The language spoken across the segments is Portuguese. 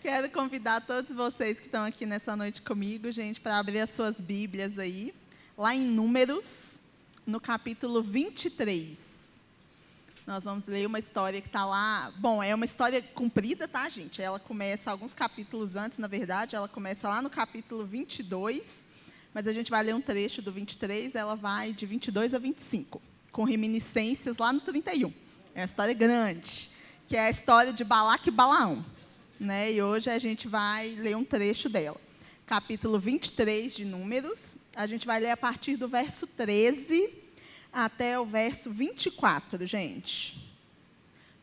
Quero convidar todos vocês que estão aqui nessa noite comigo, gente, para abrir as suas Bíblias aí, lá em Números, no capítulo 23. Nós vamos ler uma história que está lá. Bom, é uma história comprida, tá, gente? Ela começa alguns capítulos antes, na verdade, ela começa lá no capítulo 22, mas a gente vai ler um trecho do 23, ela vai de 22 a 25, com reminiscências lá no 31. É uma história grande, que é a história de Balaque e Balaão. Né? E hoje a gente vai ler um trecho dela. Capítulo 23 de Números, a gente vai ler a partir do verso 13 até o verso 24, gente.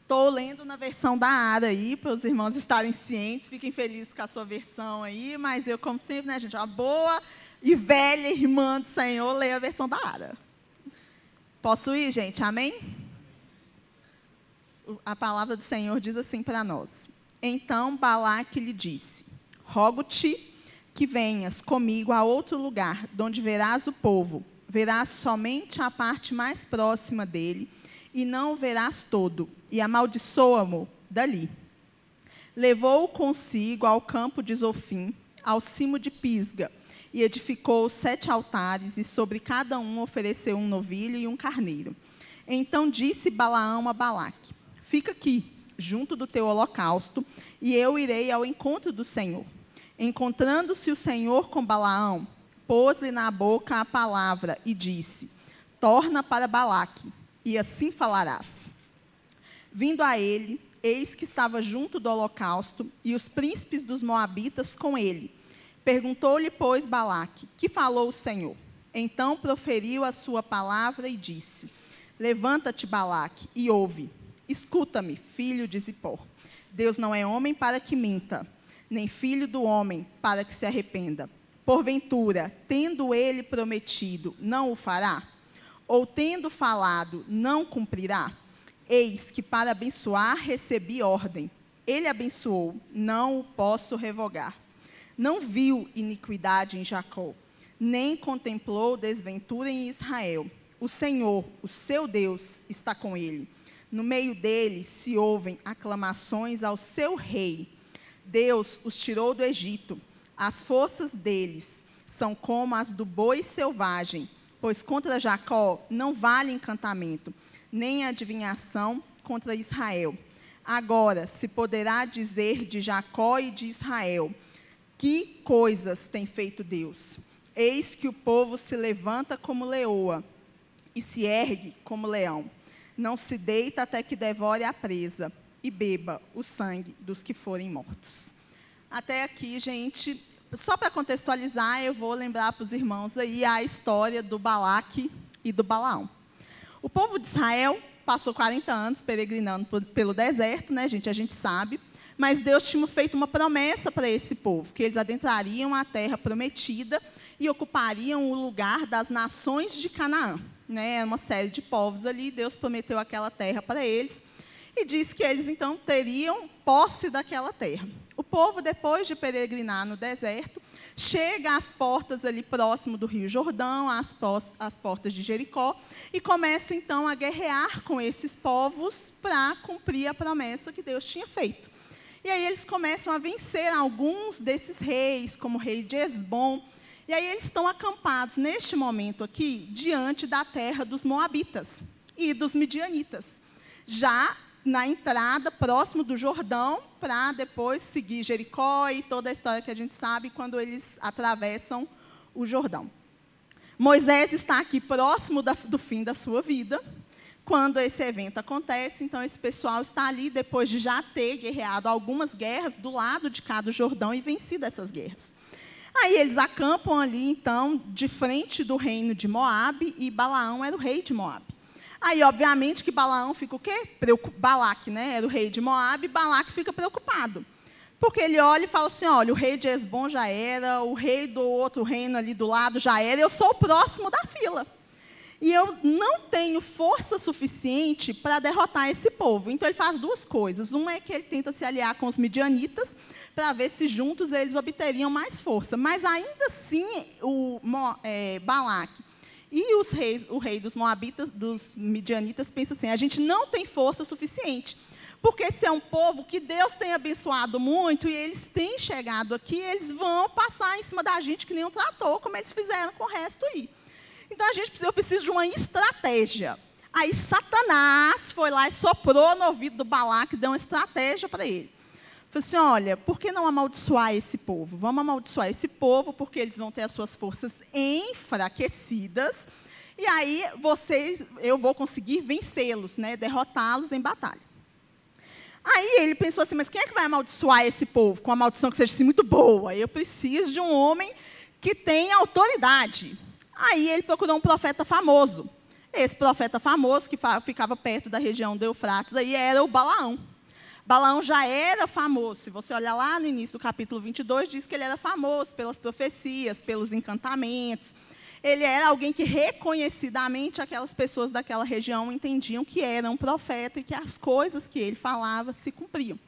Estou lendo na versão da Ara aí, para os irmãos estarem cientes, fiquem felizes com a sua versão aí, mas eu, como sempre, né, gente, uma boa e velha irmã do Senhor, leio a versão da Ara. Posso ir, gente? Amém? A palavra do Senhor diz assim para nós. Então Balaque lhe disse: rogo-te que venhas comigo a outro lugar, donde verás o povo. Verás somente a parte mais próxima dele, e não o verás todo, e amaldiçoa-mo dali. Levou-o consigo ao campo de Zofim, ao cimo de Pisga, e edificou 7 altares, e sobre cada um ofereceu um novilho e um carneiro. Então disse Balaão a Balaque: fica aqui, junto do teu holocausto, e eu irei ao encontro do Senhor. Encontrando-se o Senhor com Balaão, pôs-lhe na boca a palavra e disse: torna para Balaque, e assim falarás. Vindo a ele, eis que estava junto do holocausto, e os príncipes dos moabitas com ele. Perguntou-lhe, pois, Balaque: que falou o Senhor? Então proferiu a sua palavra e disse: levanta-te, Balaque, e ouve. Escuta-me, filho de Zippor. Deus não é homem para que minta, nem filho do homem para que se arrependa. Porventura, tendo ele prometido, não o fará? Ou tendo falado, não cumprirá? Eis que para abençoar recebi ordem. Ele abençoou, não o posso revogar. Não viu iniquidade em Jacó, nem contemplou desventura em Israel. O Senhor, o seu Deus, está com ele. No meio deles se ouvem aclamações ao seu rei. Deus os tirou do Egito. As forças deles são como as do boi selvagem, pois contra Jacó não vale encantamento, nem adivinhação contra Israel. Agora se poderá dizer de Jacó e de Israel: que coisas tem feito Deus? Eis que o povo se levanta como leoa e se ergue como leão. Não se deita até que devore a presa e beba o sangue dos que forem mortos. Até aqui, gente, só para contextualizar, eu vou lembrar para os irmãos aí a história do Balaque e do Balaão. O povo de Israel passou 40 anos peregrinando pelo deserto, né, gente? A gente sabe. Mas Deus tinha feito uma promessa para esse povo, que eles adentrariam a terra prometida e ocupariam o lugar das nações de Canaã. Né, uma série de povos ali, Deus prometeu aquela terra para eles e disse que eles, então, teriam posse daquela terra. O povo, depois de peregrinar no deserto, chega às portas ali próximo do Rio Jordão, às portas de Jericó, e começa, então, a guerrear com esses povos para cumprir a promessa que Deus tinha feito. E aí eles começam a vencer alguns desses reis, como o rei de Esbom. E aí eles estão acampados, neste momento aqui, diante da terra dos moabitas e dos midianitas. Já na entrada, próximo do Jordão, para depois seguir Jericó e toda a história que a gente sabe quando eles atravessam o Jordão. Moisés está aqui próximo do fim da sua vida, quando esse evento acontece. Então esse pessoal está ali, depois de já ter guerreado algumas guerras, do lado de cá do Jordão e vencido essas guerras. Aí eles acampam ali, então, de frente do reino de Moabe, e Balaão era o rei de Moabe. Aí, obviamente, que Balaão fica o quê? Balaque, né? Era o rei de Moabe, e Balaque fica preocupado. Porque ele olha e fala assim: olha, o rei de Esbom já era, o rei do outro reino ali do lado já era, eu sou o próximo da fila. E eu não tenho força suficiente para derrotar esse povo. Então, ele faz duas coisas. Uma é que ele tenta se aliar com os midianitas, para ver se juntos eles obteriam mais força. Mas, ainda assim, Balaque e o rei dos moabitas, dos midianitas, pensa assim: a gente não tem força suficiente, Porque esse é um povo que Deus tem abençoado muito e eles têm chegado aqui, eles vão passar em cima da gente que nem um trator, como eles fizeram com o resto aí. Então, eu preciso de uma estratégia. Aí, Satanás foi lá e soprou no ouvido do Balaque, deu uma estratégia para ele. Falei assim, olha, por que não amaldiçoar esse povo? Vamos amaldiçoar esse povo, porque eles vão ter as suas forças enfraquecidas, e aí eu vou conseguir vencê-los, né, derrotá-los em batalha. Aí ele pensou assim, mas quem é que vai amaldiçoar esse povo? Com uma maldição que seja assim, muito boa. Eu preciso de um homem que tenha autoridade. Aí ele procurou um profeta famoso. Esse profeta famoso, que ficava perto da região do Eufrates, aí era o Balaão. Balaão já era famoso. Se você olhar lá no início do capítulo 22, diz que ele era famoso pelas profecias, pelos encantamentos. Ele era alguém que reconhecidamente aquelas pessoas daquela região entendiam que era um profeta e que as coisas que ele falava se cumpriam.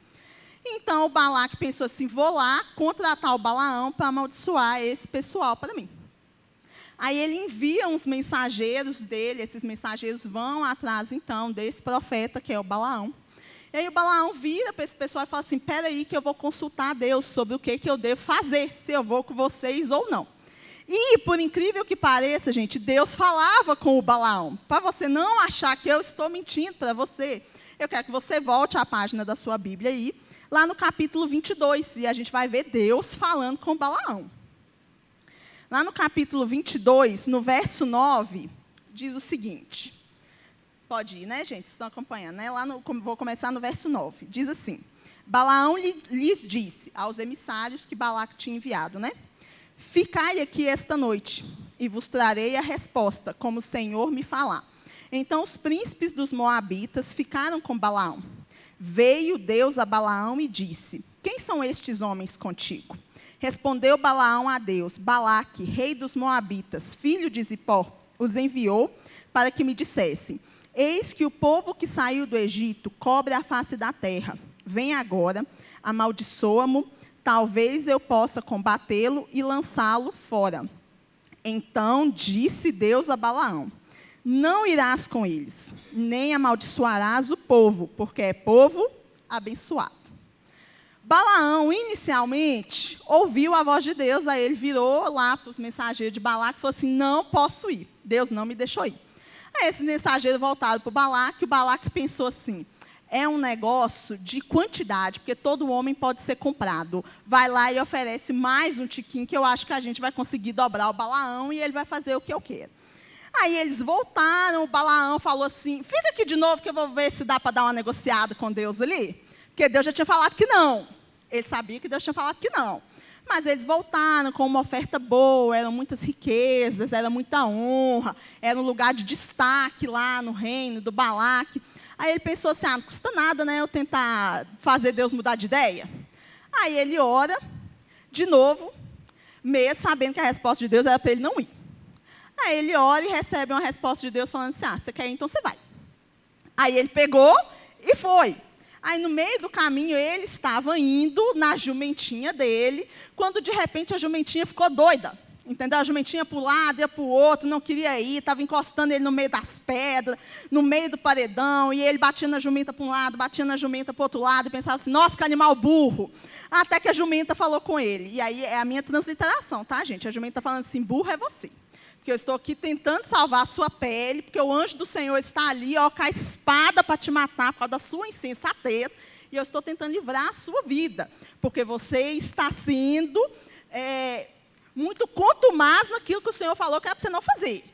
Então, o Balaque pensou assim, vou lá contratar o Balaão para amaldiçoar esse pessoal para mim. Aí ele envia uns mensageiros dele, esses mensageiros vão atrás, então, desse profeta, que é o Balaão. E aí o Balaão vira para esse pessoal e fala assim, espera aí que eu vou consultar a Deus sobre o que eu devo fazer, se eu vou com vocês ou não. E, por incrível que pareça, gente, Deus falava com o Balaão. Para você não achar que eu estou mentindo para você, eu quero que você volte à página da sua Bíblia aí, lá no capítulo 22, e a gente vai ver Deus falando com o Balaão. Lá no capítulo 22, no verso 9, diz o seguinte. Pode ir, né, gente? Vocês estão acompanhando, né? Vou começar no verso 9. Diz assim, Balaão lhes disse aos emissários que Balaque tinha enviado, né? Ficai aqui esta noite, e vos trarei a resposta, como o Senhor me falar. Então os príncipes dos moabitas ficaram com Balaão. Veio Deus a Balaão e disse, quem são estes homens contigo? Respondeu Balaão a Deus, Balaque, rei dos moabitas, filho de Zipó, os enviou para que me dissessem, eis que o povo que saiu do Egito cobre a face da terra. Vem agora, amaldiçoa-mo, talvez eu possa combatê-lo e lançá-lo fora. Então disse Deus a Balaão, não irás com eles, nem amaldiçoarás o povo, porque é povo abençoado. Balaão, inicialmente, ouviu a voz de Deus, aí ele virou lá para os mensageiros de Balaque e falou assim, não posso ir, Deus não me deixou ir. Aí esses mensageiros voltaram para o Balaque pensou assim, é um negócio de quantidade, porque todo homem pode ser comprado. Vai lá e oferece mais um tiquinho, que eu acho que a gente vai conseguir dobrar o Balaão e ele vai fazer o que eu quero. Aí eles voltaram, o Balaão falou assim, fica aqui de novo que eu vou ver se dá para dar uma negociada com Deus ali. Porque Deus já tinha falado que não. Ele sabia que Deus tinha falado que não. Mas eles voltaram com uma oferta boa, eram muitas riquezas, era muita honra, era um lugar de destaque lá no reino do Balaque. Aí ele pensou assim, não custa nada, né, eu tentar fazer Deus mudar de ideia. Aí ele ora, de novo, mesmo sabendo que a resposta de Deus era para ele não ir. Aí ele ora e recebe uma resposta de Deus falando assim, você quer ir, então você vai. Aí ele pegou e foi. Aí no meio do caminho ele estava indo na jumentinha dele, quando de repente a jumentinha ficou doida. Entendeu? A jumentinha para um lado, ia para o outro, não queria ir, estava encostando ele no meio das pedras, no meio do paredão, e ele batia na jumenta para um lado, batia na jumenta para o outro lado, e pensava assim, nossa, que animal burro. Até que a jumenta falou com ele. E aí é a minha transliteração, tá, gente? A jumenta está falando assim, burro é você. Porque eu estou aqui tentando salvar a sua pele, porque o anjo do Senhor está ali, ó, com a espada para te matar por causa da sua insensatez, e eu estou tentando livrar a sua vida, porque você está sendo muito contumaz naquilo que o Senhor falou que era para você não fazer.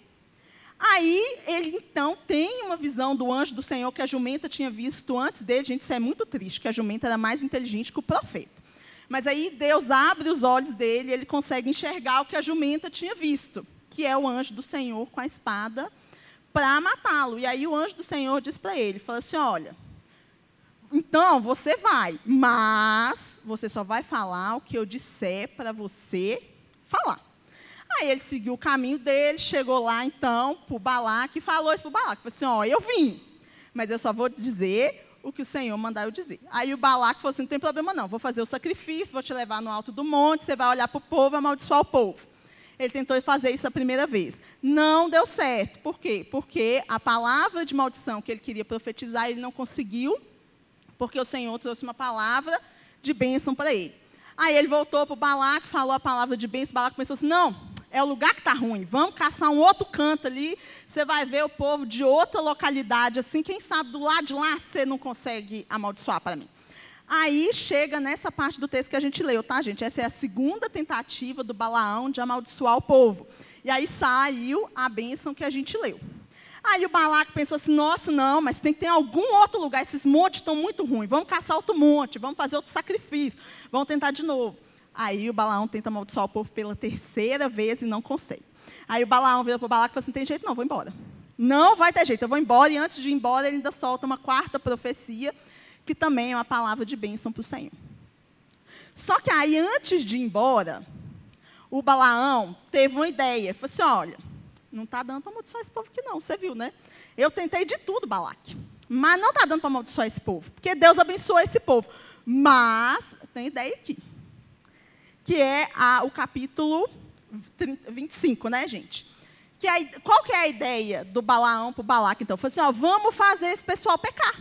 Aí, ele, então, tem uma visão do anjo do Senhor que a jumenta tinha visto antes dele. Gente, isso é muito triste, que a jumenta era mais inteligente que o profeta. Mas aí, Deus abre os olhos dele e ele consegue enxergar o que a jumenta tinha visto, que é o anjo do Senhor com a espada para matá-lo. E aí, o anjo do Senhor diz para ele, fala assim, olha, então, você vai, mas você só vai falar o que eu disser para você falar. Aí ele seguiu o caminho dele, chegou lá, então, para o Balaque, e falou isso para o Balaque. Falou assim, ó, eu vim, mas eu só vou dizer o que o Senhor mandar eu dizer. Aí o Balaque falou assim, não tem problema não, vou fazer o sacrifício, vou te levar no alto do monte, você vai olhar para o povo e amaldiçoar o povo. Ele tentou fazer isso a primeira vez. Não deu certo. Por quê? Porque a palavra de maldição que ele queria profetizar, ele não conseguiu porque o Senhor trouxe uma palavra de bênção para ele. Aí ele voltou para o Balaque, falou a palavra de bênção, o Balaque pensou assim, não, é o lugar que está ruim, vamos caçar um outro canto ali, você vai ver o povo de outra localidade, assim, quem sabe do lado de lá você não consegue amaldiçoar para mim. Aí chega nessa parte do texto que a gente leu, tá, gente? Essa é a segunda tentativa do Balaão de amaldiçoar o povo. E aí saiu a bênção que a gente leu. Aí o Balaque pensou assim, nossa, não, mas tem que ter algum outro lugar, esses montes estão muito ruins, vamos caçar outro monte, vamos fazer outro sacrifício, vamos tentar de novo. Aí o Balaão tenta amaldiçoar o povo pela terceira vez e não consegue. Aí o Balaão vira para o Balaque e fala assim, tem jeito não, vou embora. Não vai ter jeito, eu vou embora, e antes de ir embora ele ainda solta uma quarta profecia, que também é uma palavra de bênção para o Senhor. Só que aí, antes de ir embora, o Balaão teve uma ideia. Falou assim, olha, não está dando para amaldiçoar esse povo aqui não, você viu, né? Eu tentei de tudo, Balaque, mas não está dando para amaldiçoar esse povo, porque Deus abençoou esse povo. Mas, tem ideia aqui, que é o capítulo 25, né, gente? Qual que é a ideia do Balaão para o Balaque, então? Falou assim, ó, vamos fazer esse pessoal pecar.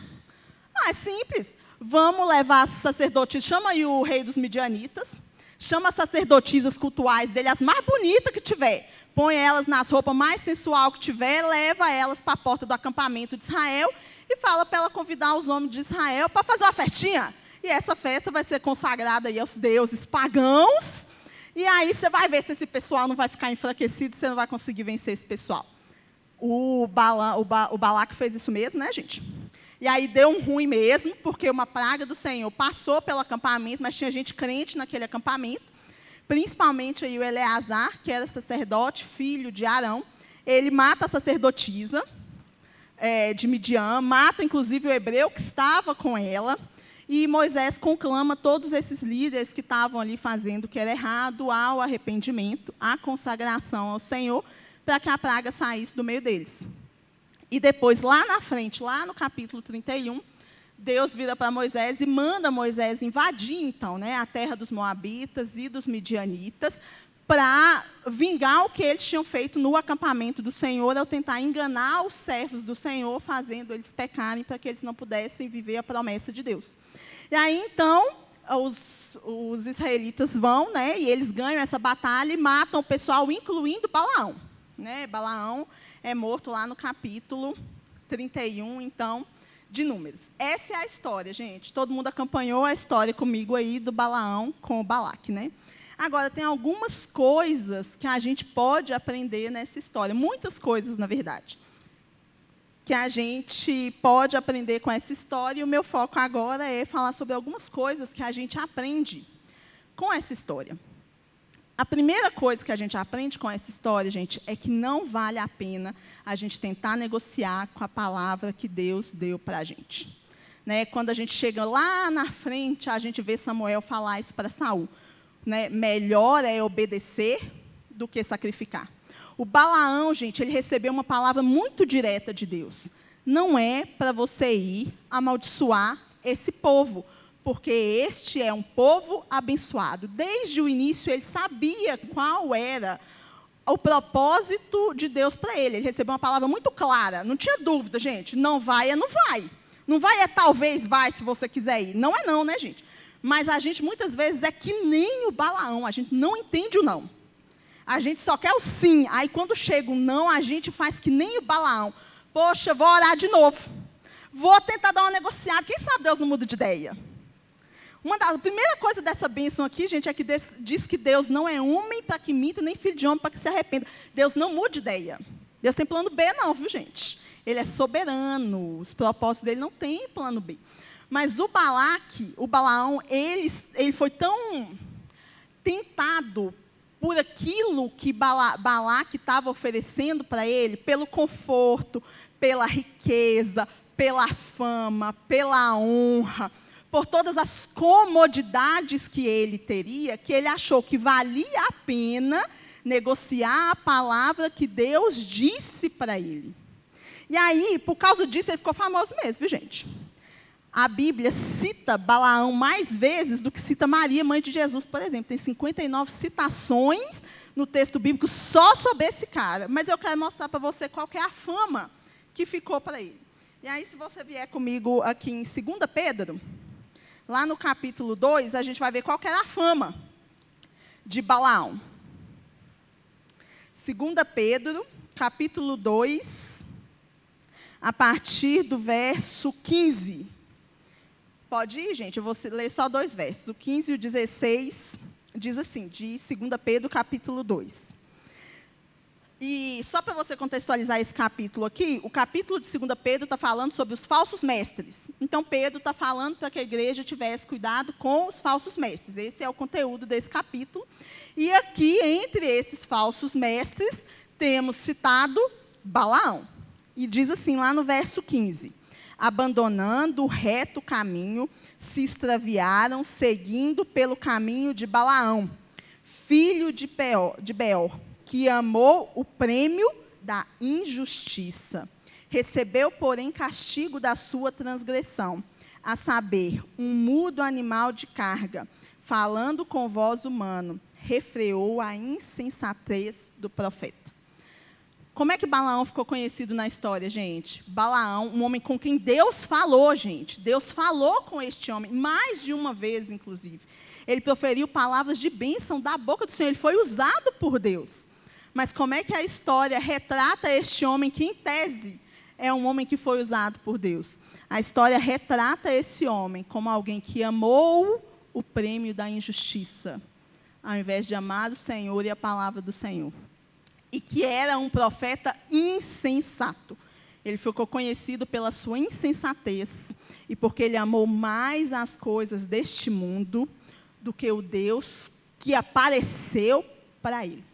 É simples. Vamos levar as sacerdotisas, chama aí o rei dos midianitas, chama as sacerdotisas cultuais dele, as mais bonitas que tiver, põe elas nas roupas mais sensual que tiver, leva elas para a porta do acampamento de Israel e fala para ela convidar os homens de Israel para fazer uma festinha. E essa festa vai ser consagrada aí aos deuses pagãos, e aí você vai ver se esse pessoal não vai ficar enfraquecido, você não vai conseguir vencer esse pessoal. O Balaque fez isso mesmo, né, gente? E aí deu um ruim mesmo, porque uma praga do Senhor passou pelo acampamento, mas tinha gente crente naquele acampamento, principalmente aí o Eleazar, que era sacerdote, filho de Arão. Ele mata a sacerdotisa de Midian, mata inclusive o hebreu que estava com ela, e Moisés conclama todos esses líderes que estavam ali fazendo o que era errado ao arrependimento, à consagração ao Senhor, para que a praga saísse do meio deles. E depois, lá na frente, lá no capítulo 31, Deus vira para Moisés e manda Moisés invadir, então, né, a terra dos moabitas e dos midianitas, para vingar o que eles tinham feito no acampamento do Senhor, ao tentar enganar os servos do Senhor, fazendo eles pecarem, para que eles não pudessem viver a promessa de Deus. E aí, então, os israelitas vão, né, e eles ganham essa batalha e matam o pessoal, incluindo Balaão. Né? Balaão é morto lá no capítulo 31, então, de Números. Essa é a história, gente. Todo mundo acompanhou a história comigo aí do Balaão com o Balaque, né? Agora, tem algumas coisas que a gente pode aprender nessa história. Muitas coisas, na verdade, que a gente pode aprender com essa história. E o meu foco agora é falar sobre algumas coisas que a gente aprende com essa história. A primeira coisa que a gente aprende com essa história, gente, é que não vale a pena a gente tentar negociar com a palavra que Deus deu para a gente. Né? Quando a gente chega lá na frente, a gente vê Samuel falar isso para Saul. Né? Melhor é obedecer do que sacrificar. O Balaão, gente, ele recebeu uma palavra muito direta de Deus. Não é para você ir amaldiçoar esse povo, porque este é um povo abençoado. Desde o início, ele sabia qual era o propósito de Deus para ele. Ele recebeu uma palavra muito clara. Não tinha dúvida, gente. Não vai, é não vai. Não vai, é talvez vai, se você quiser ir. Não é não, né, gente? Mas a gente, muitas vezes, é que nem o Balaão. A gente não entende o não. A gente só quer o sim. Aí, quando chega o não, a gente faz que nem o Balaão. Poxa, vou orar de novo. Vou tentar dar uma negociada. Quem sabe Deus não muda de ideia? A primeira coisa dessa bênção aqui, gente, é que diz que Deus não é homem para que minta, nem filho de homem para que se arrependa. Deus não muda de ideia. Deus tem plano B não, viu, gente? Ele é soberano, os propósitos dele não têm plano B. Mas o Balaão, ele foi tão tentado por aquilo que Balaque estava oferecendo para ele, pelo conforto, pela riqueza, pela fama, pela honra, por todas as comodidades que ele teria, que ele achou que valia a pena negociar a palavra que Deus disse para ele. E aí, por causa disso, ele ficou famoso mesmo, viu, gente? A Bíblia cita Balaão mais vezes do que cita Maria, mãe de Jesus, por exemplo. Tem 59 citações no texto bíblico só sobre esse cara. Mas eu quero mostrar para você qual que é a fama que ficou para ele. E aí, se você vier comigo aqui em 2 Pedro, lá no capítulo 2, a gente vai ver qual que era a fama de Balaão. 2 Pedro, capítulo 2, a partir do verso 15. Pode ir, gente? Eu vou ler só 2 versos. O 15 e o 16 diz assim, de 2 Pedro, capítulo 2. E só para você contextualizar esse capítulo aqui, o capítulo de 2 Pedro está falando sobre os falsos mestres. Então, Pedro está falando para que a igreja tivesse cuidado com os falsos mestres. Esse é o conteúdo desse capítulo. E aqui, entre esses falsos mestres, temos citado Balaão. E diz assim, lá no verso 15: abandonando o reto caminho, se extraviaram, seguindo pelo caminho de Balaão, filho de Beor, que amou o prêmio da injustiça. Recebeu, porém, castigo da sua transgressão, a saber, um mudo animal de carga, falando com voz humana, refreou a insensatez do profeta. Como é que Balaão ficou conhecido na história, gente? Balaão, um homem com quem Deus falou, gente. Deus falou com este homem, mais de uma vez, inclusive. Ele proferiu palavras de bênção da boca do Senhor. Ele foi usado por Deus. Mas como é que a história retrata este homem que, em tese, é um homem que foi usado por Deus? A história retrata esse homem como alguém que amou o prêmio da injustiça, ao invés de amar o Senhor e a palavra do Senhor. E que era um profeta insensato. Ele ficou conhecido pela sua insensatez e porque ele amou mais as coisas deste mundo do que o Deus que apareceu para ele.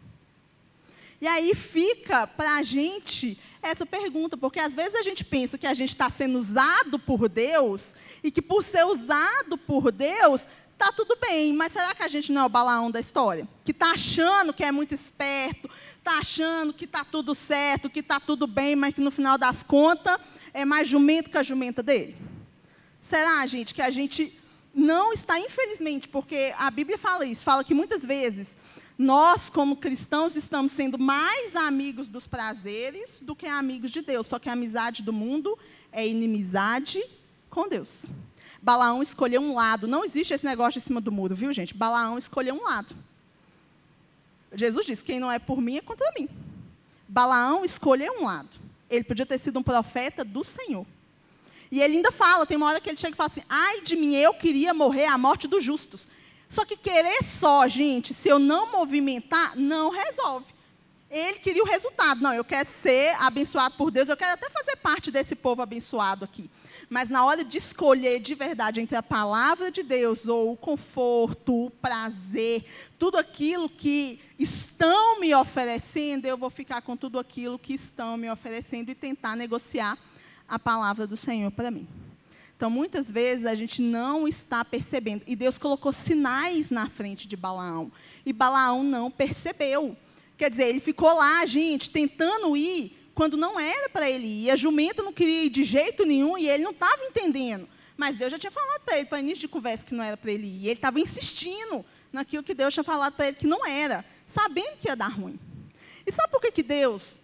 E aí fica para a gente essa pergunta, porque às vezes a gente pensa que a gente está sendo usado por Deus e que por ser usado por Deus está tudo bem, mas será que a gente não é o Balaão da história? Que está achando que é muito esperto, está achando que está tudo certo, que está tudo bem, mas que no final das contas é mais jumento que a jumenta dele? Será, gente, que a gente não está, infelizmente, porque a Bíblia fala isso, fala que muitas vezes nós, como cristãos, estamos sendo mais amigos dos prazeres do que amigos de Deus, só que a amizade do mundo é inimizade com Deus. Balaão escolheu um lado. Não existe esse negócio em cima do muro, viu, gente? Balaão escolheu um lado. Jesus disse, quem não é por mim é contra mim. Balaão escolheu um lado. Ele podia ter sido um profeta do Senhor. E ele ainda fala, tem uma hora que ele chega e fala assim, ai de mim, eu queria morrer a morte dos justos. Só que querer só, gente, se eu não movimentar, não resolve. Ele queria o resultado. Não, eu quero ser abençoado por Deus, eu quero até fazer parte desse povo abençoado aqui. Mas na hora de escolher de verdade entre a palavra de Deus, ou o conforto, o prazer, tudo aquilo que estão me oferecendo, eu vou ficar com tudo aquilo que estão me oferecendo e tentar negociar a palavra do Senhor para mim. Então, muitas vezes, a gente não está percebendo. E Deus colocou sinais na frente de Balaão. E Balaão não percebeu. Quer dizer, ele ficou lá, gente, tentando ir, quando não era para ele ir. A jumenta não queria ir de jeito nenhum e ele não estava entendendo. Mas Deus já tinha falado para ele, para início de conversa, que não era para ele ir. E ele estava insistindo naquilo que Deus tinha falado para ele que não era, sabendo que ia dar ruim. E sabe por que Deus...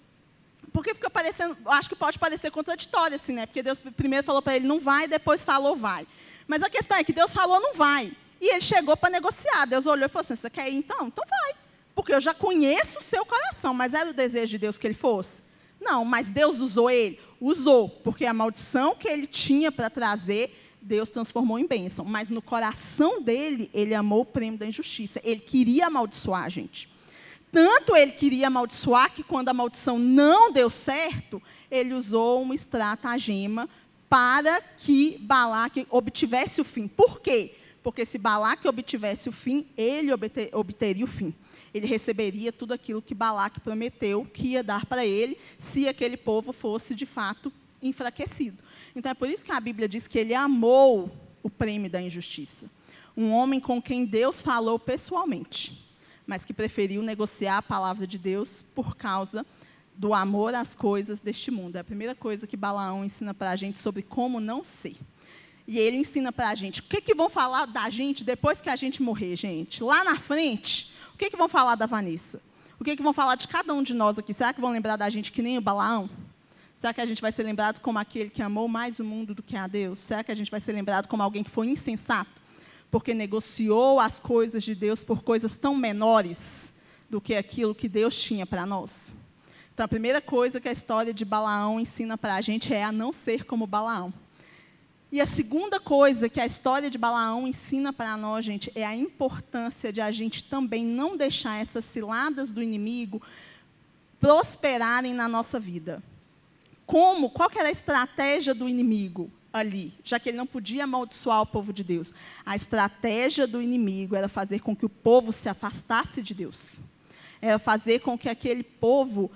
Porque fica parecendo, acho que pode parecer contraditório, assim, né? Porque Deus primeiro falou para ele, não vai, depois falou, vai. Mas a questão é que Deus falou, não vai. E ele chegou para negociar. Deus olhou e falou assim, você quer ir então? Então vai. Porque eu já conheço o seu coração. Mas era o desejo de Deus que ele fosse? Não, mas Deus usou ele? Usou. Porque a maldição que ele tinha para trazer, Deus transformou em bênção. Mas no coração dele, ele amou o prêmio da injustiça. Ele queria amaldiçoar a gente. Tanto ele queria amaldiçoar que, quando a maldição não deu certo, ele usou uma estratagema para que Balaque obtivesse o fim. Por quê? Porque se Balaque obtivesse o fim, ele obteria o fim. Ele receberia tudo aquilo que Balaque prometeu que ia dar para ele, se aquele povo fosse, de fato, enfraquecido. Então, é por isso que a Bíblia diz que ele amou o prêmio da injustiça. Um homem com quem Deus falou pessoalmente, mas que preferiu negociar a palavra de Deus por causa do amor às coisas deste mundo. É a primeira coisa que Balaão ensina para a gente sobre como não ser. E ele ensina para a gente, o que vão falar da gente depois que a gente morrer, gente? Lá na frente, o que vão falar da Vanessa? O que vão falar de cada um de nós aqui? Será que vão lembrar da gente que nem o Balaão? Será que a gente vai ser lembrado como aquele que amou mais o mundo do que a Deus? Será que a gente vai ser lembrado como alguém que foi insensato, porque negociou as coisas de Deus por coisas tão menores do que aquilo que Deus tinha para nós? Então, a primeira coisa que a história de Balaão ensina para a gente é a não ser como Balaão. E a segunda coisa que a história de Balaão ensina para nós, gente, é a importância de a gente também não deixar essas ciladas do inimigo prosperarem na nossa vida. Como? Qual que era a estratégia do inimigo ali? Já que ele não podia amaldiçoar o povo de Deus. A estratégia do inimigo era fazer com que o povo se afastasse de Deus. Era fazer com que aquele povo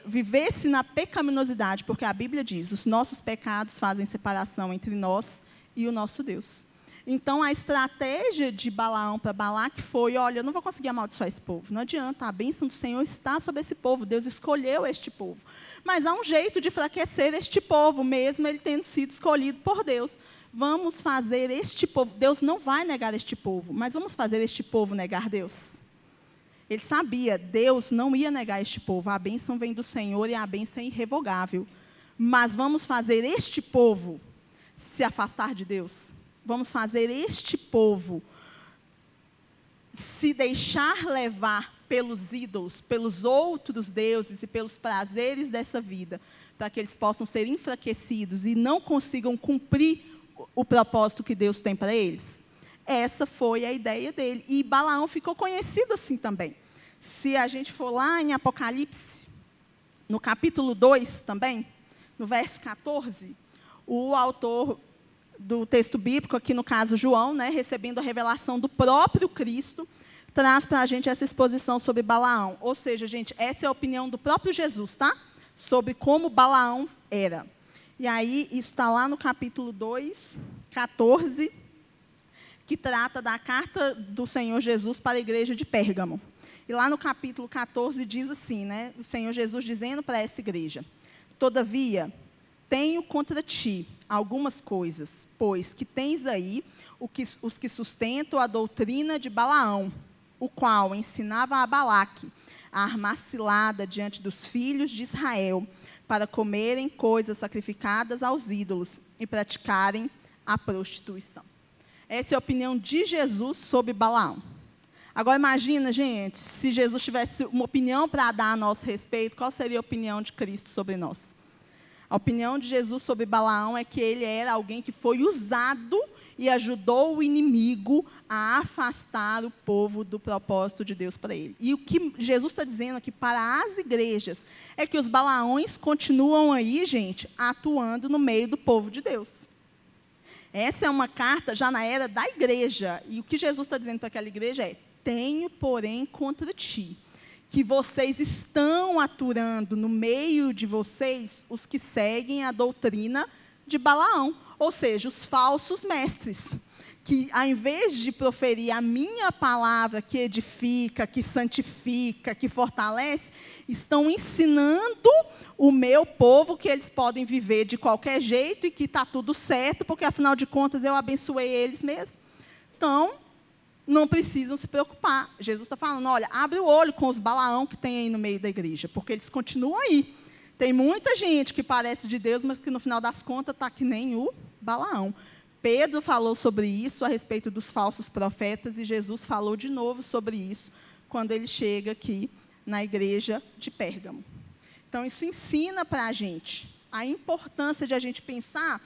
vivesse na pecaminosidade, porque a Bíblia diz, os nossos pecados fazem separação entre nós e o nosso Deus. Então, a estratégia de Balaão para Balaque foi, olha, eu não vou conseguir amaldiçoar esse povo, não adianta, a bênção do Senhor está sobre esse povo, Deus escolheu este povo. Mas há um jeito de enfraquecer este povo, mesmo ele tendo sido escolhido por Deus. Vamos fazer este povo, Deus não vai negar este povo, mas vamos fazer este povo negar Deus. Ele sabia, Deus não ia negar este povo, a bênção vem do Senhor e a bênção é irrevogável. Mas vamos fazer este povo se afastar de Deus. Vamos fazer este povo se deixar levar pelos ídolos, pelos outros deuses e pelos prazeres dessa vida, para que eles possam ser enfraquecidos e não consigam cumprir o propósito que Deus tem para eles. Essa foi a ideia dele. E Balaão ficou conhecido assim também. Se a gente for lá em Apocalipse, no capítulo 2 também, no verso 14, o autor do texto bíblico, aqui no caso João, né, recebendo a revelação do próprio Cristo, traz para a gente essa exposição sobre Balaão. Ou seja, gente, essa é a opinião do próprio Jesus, tá? Sobre como Balaão era. E aí, isso está lá no capítulo 2, 14, que trata da carta do Senhor Jesus para a igreja de Pérgamo. E lá no capítulo 14 diz assim, né, o Senhor Jesus dizendo para essa igreja: todavia, tenho contra ti algumas coisas, pois que tens aí os que sustentam a doutrina de Balaão, o qual ensinava a Balaque a armar cilada diante dos filhos de Israel, para comerem coisas sacrificadas aos ídolos e praticarem a prostituição. Essa é a opinião de Jesus sobre Balaão. Agora, imagina, gente, se Jesus tivesse uma opinião para dar a nosso respeito, qual seria a opinião de Cristo sobre nós? A opinião de Jesus sobre Balaão é que ele era alguém que foi usado e ajudou o inimigo a afastar o povo do propósito de Deus para ele. E o que Jesus está dizendo aqui para as igrejas é que os Balaões continuam aí, gente, atuando no meio do povo de Deus. Essa é uma carta já na era da igreja. E o que Jesus está dizendo para aquela igreja é: tenho, porém, contra ti, que vocês estão aturando no meio de vocês os que seguem a doutrina de Balaão, ou seja, os falsos mestres, que ao invés de proferir a minha palavra que edifica, que santifica, que fortalece, estão ensinando o meu povo que eles podem viver de qualquer jeito e que está tudo certo, porque afinal de contas eu abençoei eles mesmo. Então, não precisam se preocupar. Jesus está falando, olha, abre o olho com os Balaão que tem aí no meio da igreja, porque eles continuam aí. Tem muita gente que parece de Deus, mas que no final das contas está que nem o Balaão. Pedro falou sobre isso a respeito dos falsos profetas, e Jesus falou de novo sobre isso quando ele chega aqui na igreja de Pérgamo. Então, isso ensina para a gente a importância de a gente pensar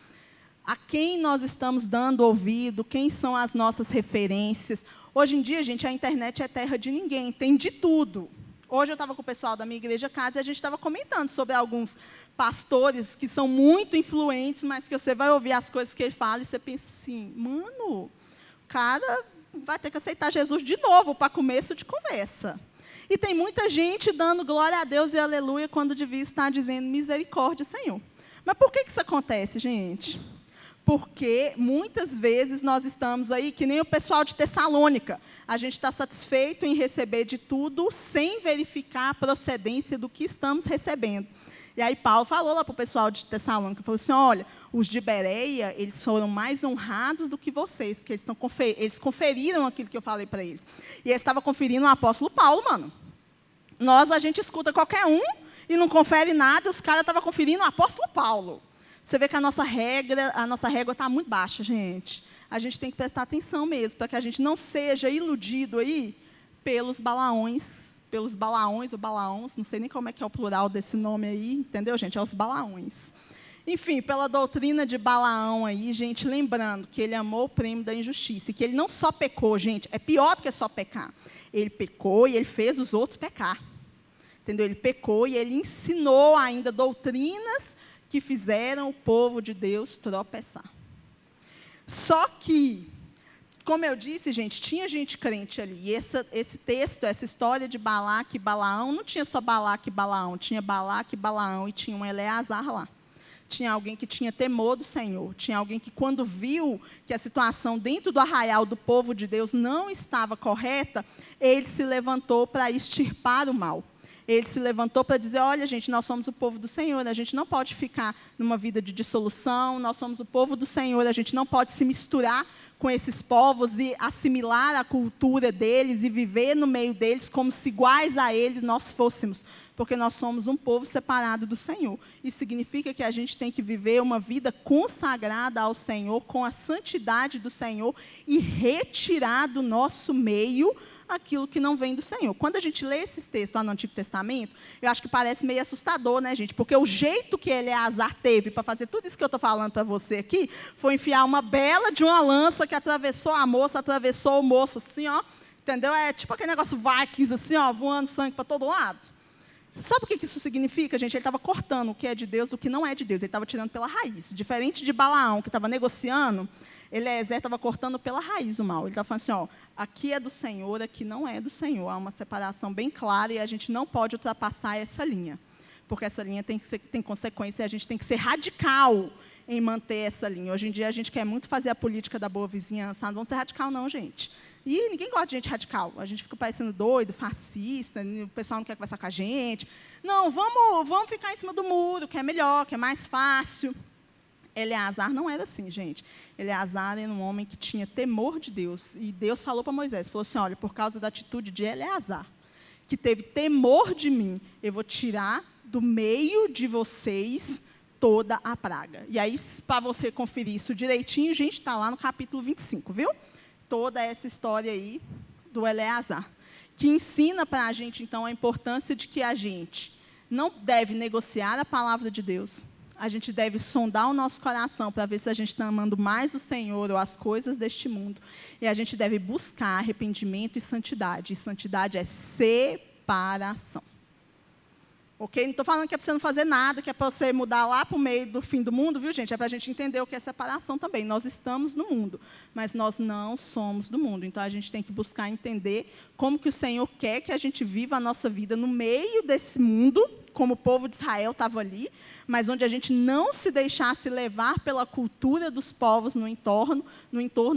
a quem nós estamos dando ouvido, quem são as nossas referências. Hoje em dia, gente, a internet é terra de ninguém, tem de tudo. Hoje eu estava com o pessoal da minha igreja casa e a gente estava comentando sobre alguns pastores que são muito influentes, mas que você vai ouvir as coisas que ele fala e você pensa assim, mano, o cara vai ter que aceitar Jesus de novo para começo de conversa. E tem muita gente dando glória a Deus e aleluia quando devia estar dizendo misericórdia, Senhor. Mas por que isso acontece, gente? Porque muitas vezes nós estamos aí, que nem o pessoal de Tessalônica, a gente está satisfeito em receber de tudo sem verificar a procedência do que estamos recebendo. E aí Paulo falou lá para o pessoal de Tessalônica, falou assim, olha, os de Bereia, eles foram mais honrados do que vocês, porque eles conferiram aquilo que eu falei para eles. E eles estavam conferindo o apóstolo Paulo, mano. A gente escuta qualquer um e não confere nada, os caras estavam conferindo o apóstolo Paulo. Você vê que a nossa régua está muito baixa, gente. A gente tem que prestar atenção mesmo, para que a gente não seja iludido aí pelos balaões ou balaões, não sei nem como é que é o plural desse nome aí, entendeu, gente? É os balaões. Enfim, pela doutrina de Balaão aí, gente, lembrando que ele amou o prêmio da injustiça, e que ele não só pecou, gente, é pior do que só pecar. Ele pecou e ele fez os outros pecar. Entendeu? Ele pecou e ele ensinou ainda doutrinas que fizeram o povo de Deus tropeçar. Só que, como eu disse, gente, tinha gente crente ali. E esse texto, essa história de Balaque e Balaão, não tinha só Balaque e Balaão, tinha Balaque e Balaão e tinha um Eleazar lá. Tinha alguém que tinha temor do Senhor. Tinha alguém que, quando viu que a situação dentro do arraial do povo de Deus não estava correta, ele se levantou para extirpar o mal. Ele se levantou para dizer, olha, gente, nós somos o povo do Senhor, a gente não pode ficar numa vida de dissolução, nós somos o povo do Senhor, a gente não pode se misturar com esses povos e assimilar a cultura deles e viver no meio deles como se iguais a eles nós fôssemos, porque nós somos um povo separado do Senhor. Isso significa que a gente tem que viver uma vida consagrada ao Senhor, com a santidade do Senhor e retirar do nosso meio aquilo que não vem do Senhor. Quando a gente lê esses textos lá no Antigo Testamento, eu acho que parece meio assustador, né, gente? Porque o jeito que Eleazar teve para fazer tudo isso que eu estou falando para você aqui, foi enfiar uma bela de uma lança que atravessou a moça, atravessou o moço, assim, ó. Entendeu? É tipo aquele negócio Vikings, assim, ó, voando sangue para todo lado. Sabe o que isso significa, gente? Ele estava cortando o que é de Deus do que não é de Deus. Ele estava tirando pela raiz. Diferente de Balaão, que estava negociando, Eliezer estava cortando pela raiz o mal. Ele estava falando assim, ó, aqui é do Senhor, aqui não é do Senhor. Há uma separação bem clara e a gente não pode ultrapassar essa linha. Porque essa linha tem consequência e a gente tem que ser radical em manter essa linha. Hoje em dia, a gente quer muito fazer a política da boa vizinhança. Não vamos ser radical, não, gente. E ninguém gosta de gente radical. A gente fica parecendo doido, fascista, o pessoal não quer conversar com a gente. Não, vamos ficar em cima do muro, que é melhor, que é mais fácil. Eleazar não era assim, gente. Eleazar era um homem que tinha temor de Deus. E Deus falou para Moisés, falou assim, olha, por causa da atitude de Eleazar, que teve temor de mim, eu vou tirar do meio de vocês toda a praga. E aí, para você conferir isso direitinho, gente, está lá no capítulo 25, viu? Toda essa história aí do Eleazar, que ensina para a gente, então, a importância de que a gente não deve negociar a palavra de Deus, a gente deve sondar o nosso coração para ver se a gente está amando mais o Senhor ou as coisas deste mundo, e a gente deve buscar arrependimento e santidade é separação. Ok? Não estou falando que é para você não fazer nada, que é para você mudar lá para o meio do fim do mundo, viu, gente? É para a gente entender o que é separação também. Nós estamos no mundo, mas nós não somos do mundo. Então, a gente tem que buscar entender como que o Senhor quer que a gente viva a nossa vida no meio desse mundo, como o povo de Israel estava ali, mas onde a gente não se deixasse levar pela cultura dos povos no entorno,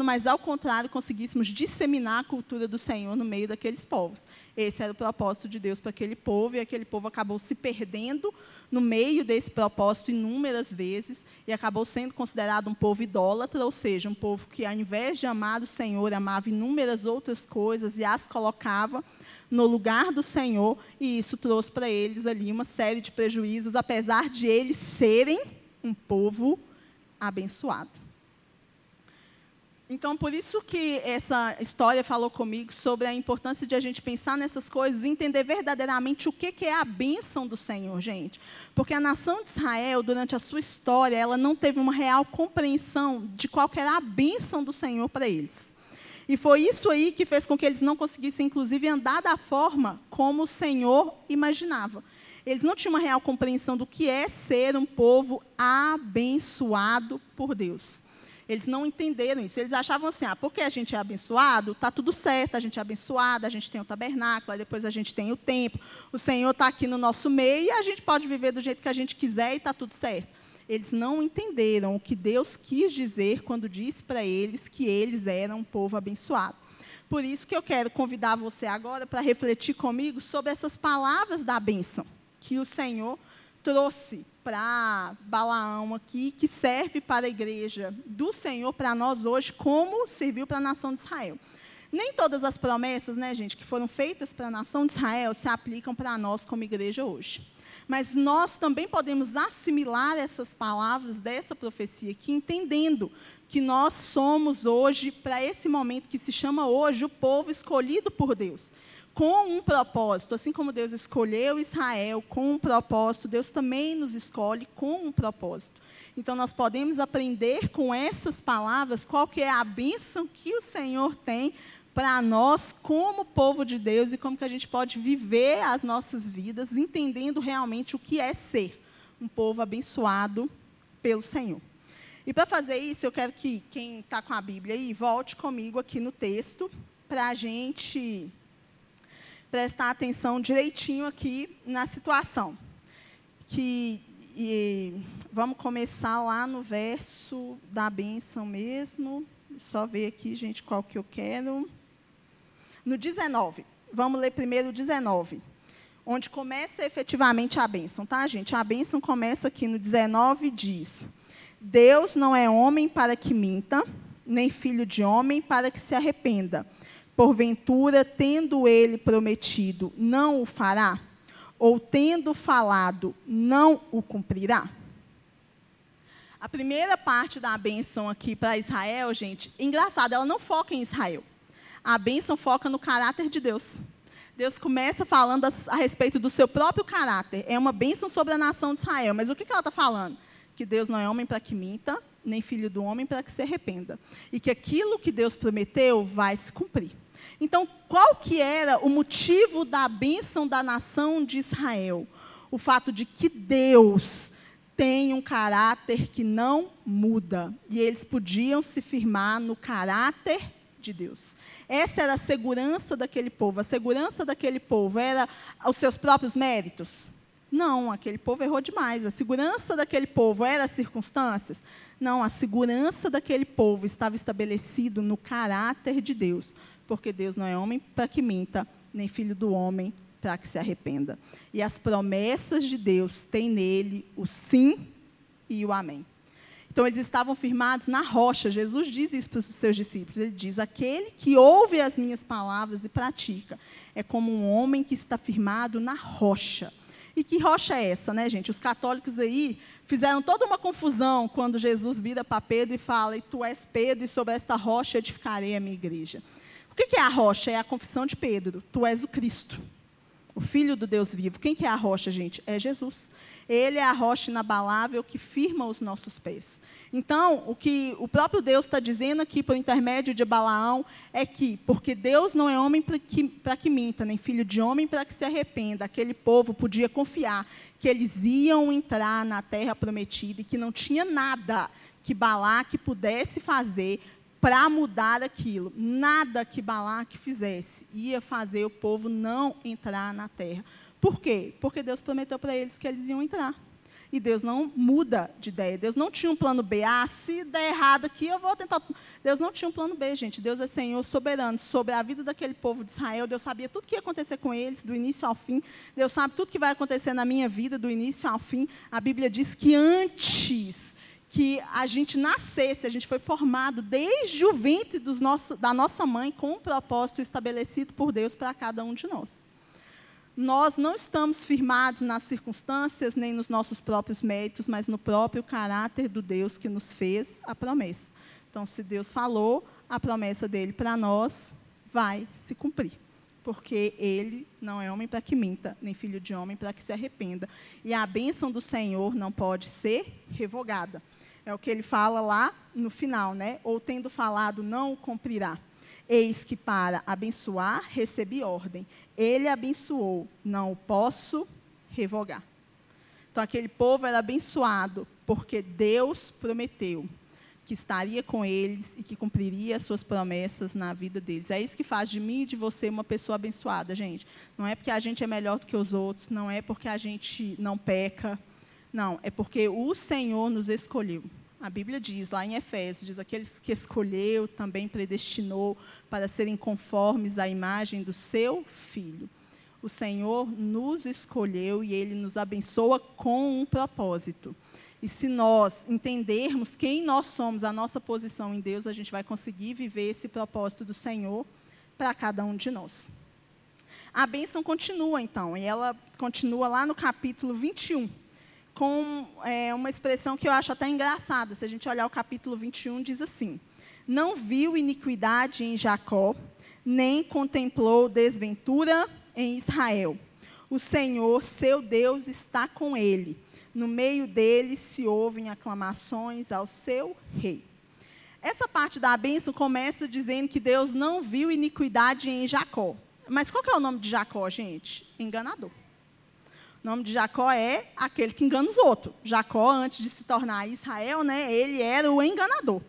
mas, ao contrário, conseguíssemos disseminar a cultura do Senhor no meio daqueles povos. Esse era o propósito de Deus para aquele povo, e aquele povo acabou se perdendo no meio desse propósito inúmeras vezes, e acabou sendo considerado um povo idólatra, ou seja, um povo que, ao invés de amar o Senhor, amava inúmeras outras coisas e as colocava no lugar do Senhor, e isso trouxe para eles ali uma série de prejuízos, apesar de eles serem um povo abençoado. Então, por isso que essa história falou comigo sobre a importância de a gente pensar nessas coisas e entender verdadeiramente o que é a bênção do Senhor, gente. Porque a nação de Israel, durante a sua história, ela não teve uma real compreensão de qual que era a bênção do Senhor para eles. E foi isso aí que fez com que eles não conseguissem, inclusive, andar da forma como o Senhor imaginava. Eles não tinham uma real compreensão do que é ser um povo abençoado por Deus. Eles não entenderam isso. Eles achavam assim, porque a gente é abençoado, está tudo certo, a gente é abençoado, a gente tem o tabernáculo, aí depois a gente tem o templo, o Senhor está aqui no nosso meio e a gente pode viver do jeito que a gente quiser e está tudo certo. Eles não entenderam o que Deus quis dizer quando disse para eles que eles eram um povo abençoado. Por isso que eu quero convidar você agora para refletir comigo sobre essas palavras da bênção que o Senhor trouxe para Balaão aqui, que serve para a igreja do Senhor, para nós hoje, como serviu para a nação de Israel. Nem todas as promessas, né, gente, que foram feitas para a nação de Israel se aplicam para nós como igreja hoje. Mas nós também podemos assimilar essas palavras dessa profecia aqui, entendendo que nós somos hoje, para esse momento que se chama hoje, o povo escolhido por Deus, com um propósito. Assim como Deus escolheu Israel com um propósito, Deus também nos escolhe com um propósito. Então, nós podemos aprender com essas palavras qual que é a bênção que o Senhor tem para nós como povo de Deus e como que a gente pode viver as nossas vidas, entendendo realmente o que é ser um povo abençoado pelo Senhor. E para fazer isso, eu quero que quem está com a Bíblia aí, volte comigo aqui no texto, para a gente prestar atenção direitinho aqui na situação. Vamos começar lá no verso da bênção mesmo. Só ver aqui, gente, qual que eu quero. No 19. Vamos ler primeiro o 19. Onde começa efetivamente a bênção, tá, gente? A bênção começa aqui no 19 e diz: Deus não é homem para que minta, nem filho de homem para que se arrependa. Porventura, tendo ele prometido, não o fará? Ou tendo falado, não o cumprirá? A primeira parte da bênção aqui para Israel, gente, engraçado, ela não foca em Israel. A bênção foca no caráter de Deus. Deus começa falando a respeito do seu próprio caráter. É uma bênção sobre a nação de Israel. Mas o que ela está falando? Que Deus não é homem para que minta, nem filho do homem para que se arrependa. E que aquilo que Deus prometeu vai se cumprir. Então, qual que era o motivo da bênção da nação de Israel? O fato de que Deus tem um caráter que não muda. E eles podiam se firmar no caráter de Deus. Essa era a segurança daquele povo. A segurança daquele povo era os seus próprios méritos? Não, aquele povo errou demais. A segurança daquele povo era as circunstâncias? Não, a segurança daquele povo estava estabelecido no caráter de Deus. Porque Deus não é homem para que minta, nem filho do homem para que se arrependa. E as promessas de Deus têm nele o sim e o amém. Então, eles estavam firmados na rocha. Jesus diz isso para os seus discípulos. Ele diz: aquele que ouve as minhas palavras e pratica é como um homem que está firmado na rocha. E que rocha é essa, né, gente? Os católicos aí fizeram toda uma confusão quando Jesus vira para Pedro e fala: e tu és Pedro, e sobre esta rocha edificarei a minha igreja. O que é a rocha? É a confissão de Pedro. Tu és o Cristo, o Filho do Deus vivo. Quem que é a rocha, gente? É Jesus. Ele é a rocha inabalável que firma os nossos pés. Então, o que o próprio Deus está dizendo aqui, por intermédio de Balaão, é que, porque Deus não é homem para que minta, nem filho de homem para que se arrependa, aquele povo podia confiar que eles iam entrar na terra prometida e que não tinha nada que Balaque pudesse fazer para mudar aquilo. Nada que Balaque fizesse ia fazer o povo não entrar na terra. Por quê? Porque Deus prometeu para eles que eles iam entrar. E Deus não muda de ideia. Deus não tinha um plano B. Ah, se der errado aqui, eu vou tentar. Deus não tinha um plano B, gente. Deus é Senhor soberano sobre a vida daquele povo de Israel. Deus sabia tudo que ia acontecer com eles, do início ao fim. Deus sabe tudo que vai acontecer na minha vida, do início ao fim. A Bíblia diz que antes que a gente nascesse, a gente foi formado desde o ventre da nossa mãe com um propósito estabelecido por Deus para cada um de nós. Nós não estamos firmados nas circunstâncias, nem nos nossos próprios méritos, mas no próprio caráter do Deus que nos fez a promessa. Então, se Deus falou, a promessa dele para nós vai se cumprir. Porque ele não é homem para que minta, nem filho de homem para que se arrependa. E a bênção do Senhor não pode ser revogada. É o que ele fala lá no final, né? Ou tendo falado, não o cumprirá. Eis que para abençoar, recebi ordem. Ele abençoou, não o posso revogar. Então, aquele povo era abençoado, porque Deus prometeu que estaria com eles e que cumpriria as suas promessas na vida deles. É isso que faz de mim e de você uma pessoa abençoada, gente. Não é porque a gente é melhor do que os outros, não é porque a gente não peca, não, é porque o Senhor nos escolheu. A Bíblia diz, lá em Efésios, diz, aqueles que escolheu, também predestinou para serem conformes à imagem do seu Filho. O Senhor nos escolheu e Ele nos abençoa com um propósito. E se nós entendermos quem nós somos, a nossa posição em Deus, a gente vai conseguir viver esse propósito do Senhor para cada um de nós. A bênção continua, então, e ela continua lá no capítulo 21, com uma expressão que eu acho até engraçada. Se a gente olhar o capítulo 21, diz assim: não viu iniquidade em Jacó, nem contemplou desventura em Israel. O Senhor, seu Deus, está com ele. No meio dele se ouvem aclamações ao seu rei. Essa parte da bênção começa dizendo que Deus não viu iniquidade em Jacó. Mas qual que é o nome de Jacó, gente? Enganador. O nome de Jacó é aquele que engana os outros. Jacó, antes de se tornar Israel, né, ele era o enganador.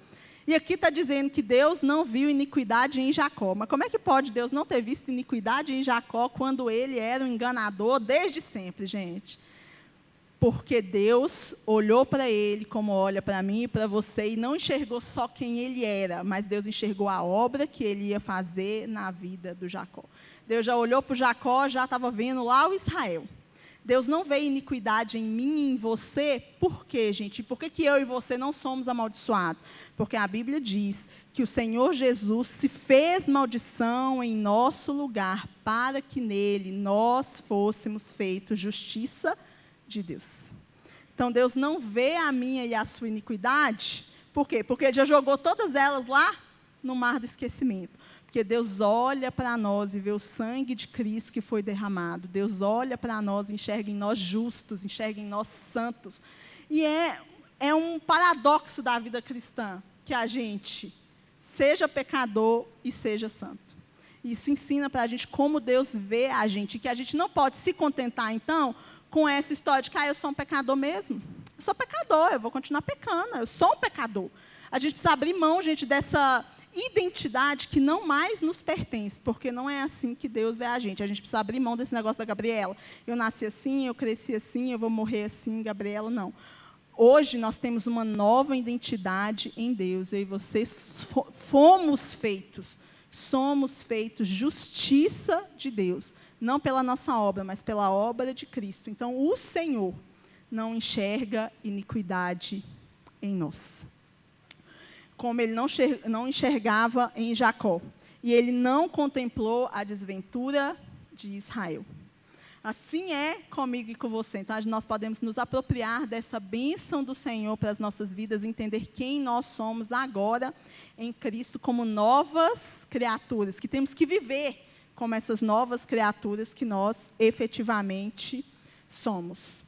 E aqui está dizendo que Deus não viu iniquidade em Jacó. Mas como é que pode Deus não ter visto iniquidade em Jacó quando ele era um enganador desde sempre, gente? Porque Deus olhou para ele como olha para mim e para você e não enxergou só quem ele era, mas Deus enxergou a obra que ele ia fazer na vida do Jacó. Deus já olhou para o Jacó, já estava vendo lá o Israel. Deus não vê iniquidade em mim e em você. Por quê, gente? Por que eu e você não somos amaldiçoados? Porque a Bíblia diz que o Senhor Jesus se fez maldição em nosso lugar, para que nele nós fôssemos feitos justiça de Deus. Então, Deus não vê a minha e a sua iniquidade. Por quê? Porque Ele já jogou todas elas lá no mar do esquecimento. Porque Deus olha para nós e vê o sangue de Cristo que foi derramado. Deus olha para nós e enxerga em nós justos, enxerga em nós santos. E é um paradoxo da vida cristã, que a gente seja pecador e seja santo. Isso ensina para a gente como Deus vê a gente, que a gente não pode se contentar, então, com essa história de que eu sou um pecador mesmo. Eu sou pecador, eu vou continuar pecando, eu sou um pecador. A gente precisa abrir mão, gente, dessa identidade que não mais nos pertence, porque não é assim que Deus vê a gente. A gente precisa abrir mão desse negócio da Gabriela. Eu nasci assim, eu cresci assim, eu vou morrer assim, Gabriela, não. Hoje nós temos uma nova identidade em Deus. Eu e você somos feitos justiça de Deus. Não pela nossa obra, mas pela obra de Cristo. Então, o Senhor não enxerga iniquidade em nós, como Ele não enxergava em Jacó. E Ele não contemplou a desventura de Israel. Assim é comigo e com você. Então, nós podemos nos apropriar dessa bênção do Senhor para as nossas vidas, entender quem nós somos agora em Cristo como novas criaturas, que temos que viver como essas novas criaturas que nós efetivamente somos.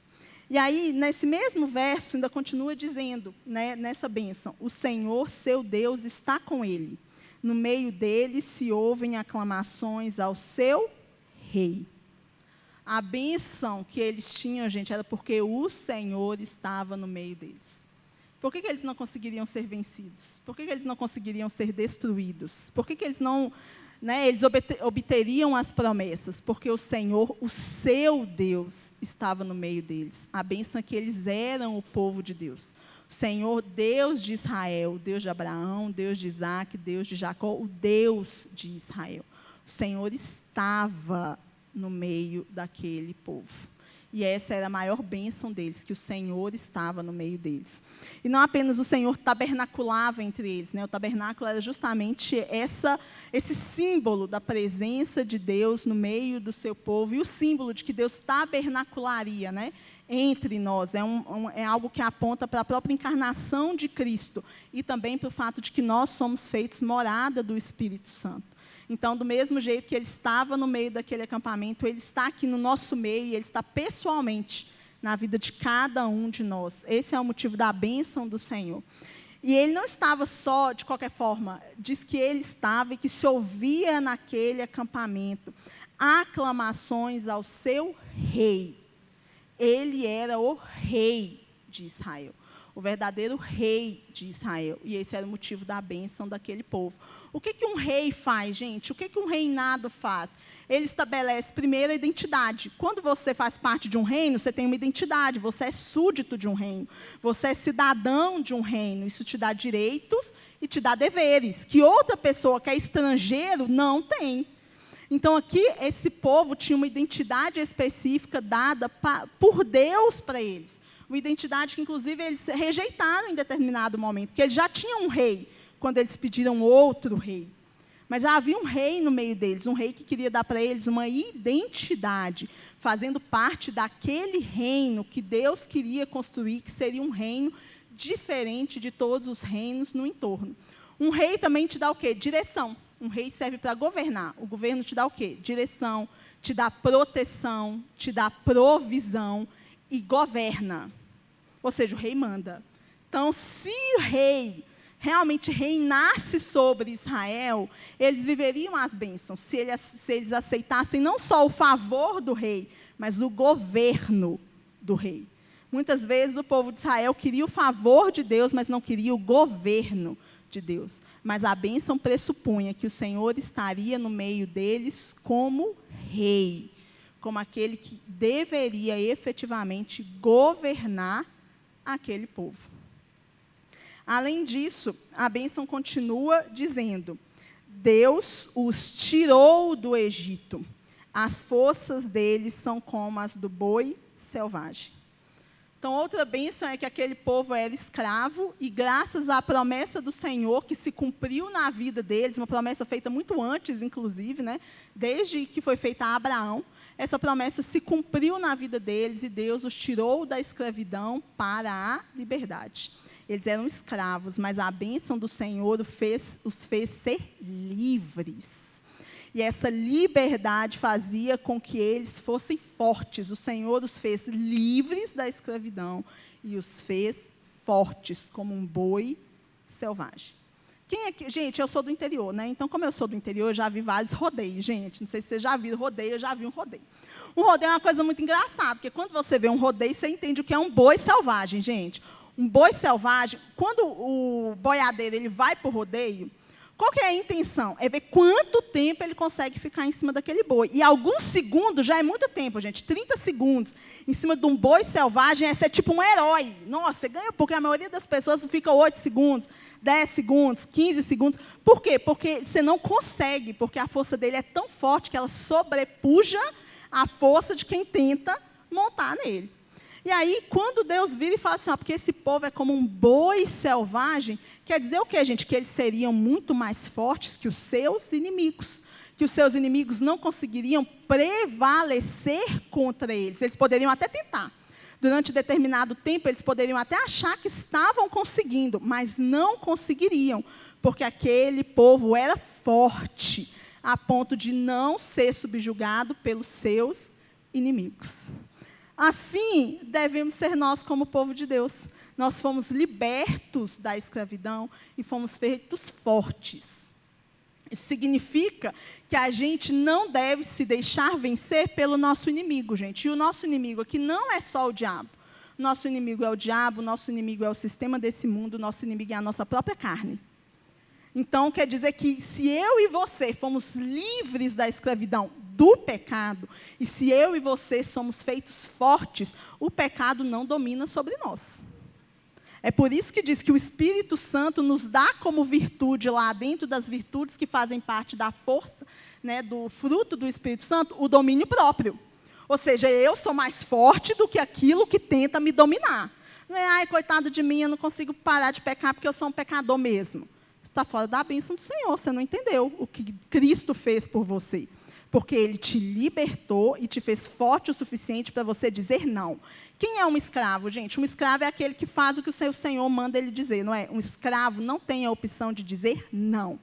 E aí, nesse mesmo verso, ainda continua dizendo, né, nessa bênção: o Senhor, seu Deus, está com ele. No meio dele se ouvem aclamações ao seu rei. A bênção que eles tinham, gente, era porque o Senhor estava no meio deles. Por que eles não conseguiriam ser vencidos? Por que eles não conseguiriam ser destruídos? Por que eles não... eles obteriam as promessas, porque o Senhor, o seu Deus, estava no meio deles. A bênção é que eles eram o povo de Deus. O Senhor, Deus de Israel, o Deus de Abraão, Deus de Isaac, Deus de Jacó, o Deus de Israel. O Senhor estava no meio daquele povo. E essa era a maior bênção deles, que o Senhor estava no meio deles. E não apenas o Senhor tabernaculava entre eles, né? O tabernáculo era justamente esse símbolo da presença de Deus no meio do seu povo, e o símbolo de que Deus tabernacularia, né, entre nós. É algo que aponta para a própria encarnação de Cristo, e também para o fato de que nós somos feitos morada do Espírito Santo. Então, do mesmo jeito que Ele estava no meio daquele acampamento, Ele está aqui no nosso meio, e Ele está pessoalmente na vida de cada um de nós. Esse é o motivo da bênção do Senhor. E Ele não estava só, de qualquer forma, diz que Ele estava e que se ouvia naquele acampamento aclamações ao seu rei. Ele era o rei de Israel, o verdadeiro rei de Israel. E esse era o motivo da bênção daquele povo. O que um rei faz, gente? O que um reinado faz? Ele estabelece, primeiro, a identidade. Quando você faz parte de um reino, você tem uma identidade. Você é súdito de um reino. Você é cidadão de um reino. Isso te dá direitos e te dá deveres, que outra pessoa que é estrangeiro não tem. Então, aqui, esse povo tinha uma identidade específica dada por Deus para eles. Uma identidade que, inclusive, eles rejeitaram em determinado momento, porque eles já tinham um rei, quando eles pediram outro rei. Mas já havia um rei no meio deles, um rei que queria dar para eles uma identidade, fazendo parte daquele reino que Deus queria construir, que seria um reino diferente de todos os reinos no entorno. Um rei também te dá o quê? Direção. Um rei serve para governar. O governo te dá o quê? Direção, te dá proteção, te dá provisão e governa. Ou seja, o rei manda. Então, se o rei realmente reinasse sobre Israel, eles viveriam as bênçãos, se eles aceitassem não só o favor do rei, mas o governo do rei. Muitas vezes o povo de Israel queria o favor de Deus, mas não queria o governo de Deus. Mas a bênção pressupunha que o Senhor estaria no meio deles como rei, como aquele que deveria efetivamente governar aquele povo. Além disso, a bênção continua dizendo: Deus os tirou do Egito. As forças deles são como as do boi selvagem. Então, outra bênção é que aquele povo era escravo e, graças à promessa do Senhor, que se cumpriu na vida deles, uma promessa feita muito antes, inclusive, né, desde que foi feita a Abraão, essa promessa se cumpriu na vida deles e Deus os tirou da escravidão para a liberdade. Eles eram escravos, mas a bênção do Senhor os fez ser livres. E essa liberdade fazia com que eles fossem fortes. O Senhor os fez livres da escravidão e os fez fortes, como um boi selvagem. Quem é que... Gente, eu sou do interior, né? Então, como eu sou do interior, eu já vi vários rodeios. Gente, não sei se vocês já viram rodeio, eu já vi um rodeio. Um rodeio é uma coisa muito engraçada, porque quando você vê um rodeio, você entende o que é um boi selvagem, gente. Um boi selvagem, quando o boiadeiro ele vai para o rodeio, qual que é a intenção? É ver quanto tempo ele consegue ficar em cima daquele boi. E alguns segundos já é muito tempo, gente. 30 segundos em cima de um boi selvagem é ser tipo um herói. Nossa, você ganha, porque a maioria das pessoas fica 8 segundos, 10 segundos, 15 segundos. Por quê? Porque você não consegue, porque a força dele é tão forte que ela sobrepuja a força de quem tenta montar nele. E aí, quando Deus vira e fala assim, porque esse povo é como um boi selvagem, quer dizer o quê, gente? Que eles seriam muito mais fortes que os seus inimigos. Que os seus inimigos não conseguiriam prevalecer contra eles. Eles poderiam até tentar. Durante determinado tempo, eles poderiam até achar que estavam conseguindo, mas não conseguiriam, porque aquele povo era forte, a ponto de não ser subjugado pelos seus inimigos. Assim, devemos ser nós como povo de Deus. Nós fomos libertos da escravidão e fomos feitos fortes. Isso significa que a gente não deve se deixar vencer pelo nosso inimigo, gente. E o nosso inimigo aqui não é só o diabo. Nosso inimigo é o diabo, nosso inimigo é o sistema desse mundo, nosso inimigo é a nossa própria carne. Então, quer dizer que se eu e você fomos livres da escravidão do pecado, e se eu e você somos feitos fortes, o pecado não domina sobre nós. É por isso que diz que o Espírito Santo nos dá como virtude, lá dentro das virtudes que fazem parte da força, né, do fruto do Espírito Santo, o domínio próprio. Ou seja, eu sou mais forte do que aquilo que tenta me dominar. Não é, ai, coitado de mim, eu não consigo parar de pecar porque eu sou um pecador mesmo. Está fora da bênção do Senhor, você não entendeu o que Cristo fez por você. Porque Ele te libertou e te fez forte o suficiente para você dizer não. Quem é um escravo, gente? Um escravo é aquele que faz o que o seu Senhor manda ele dizer, não é? Um escravo não tem a opção de dizer não.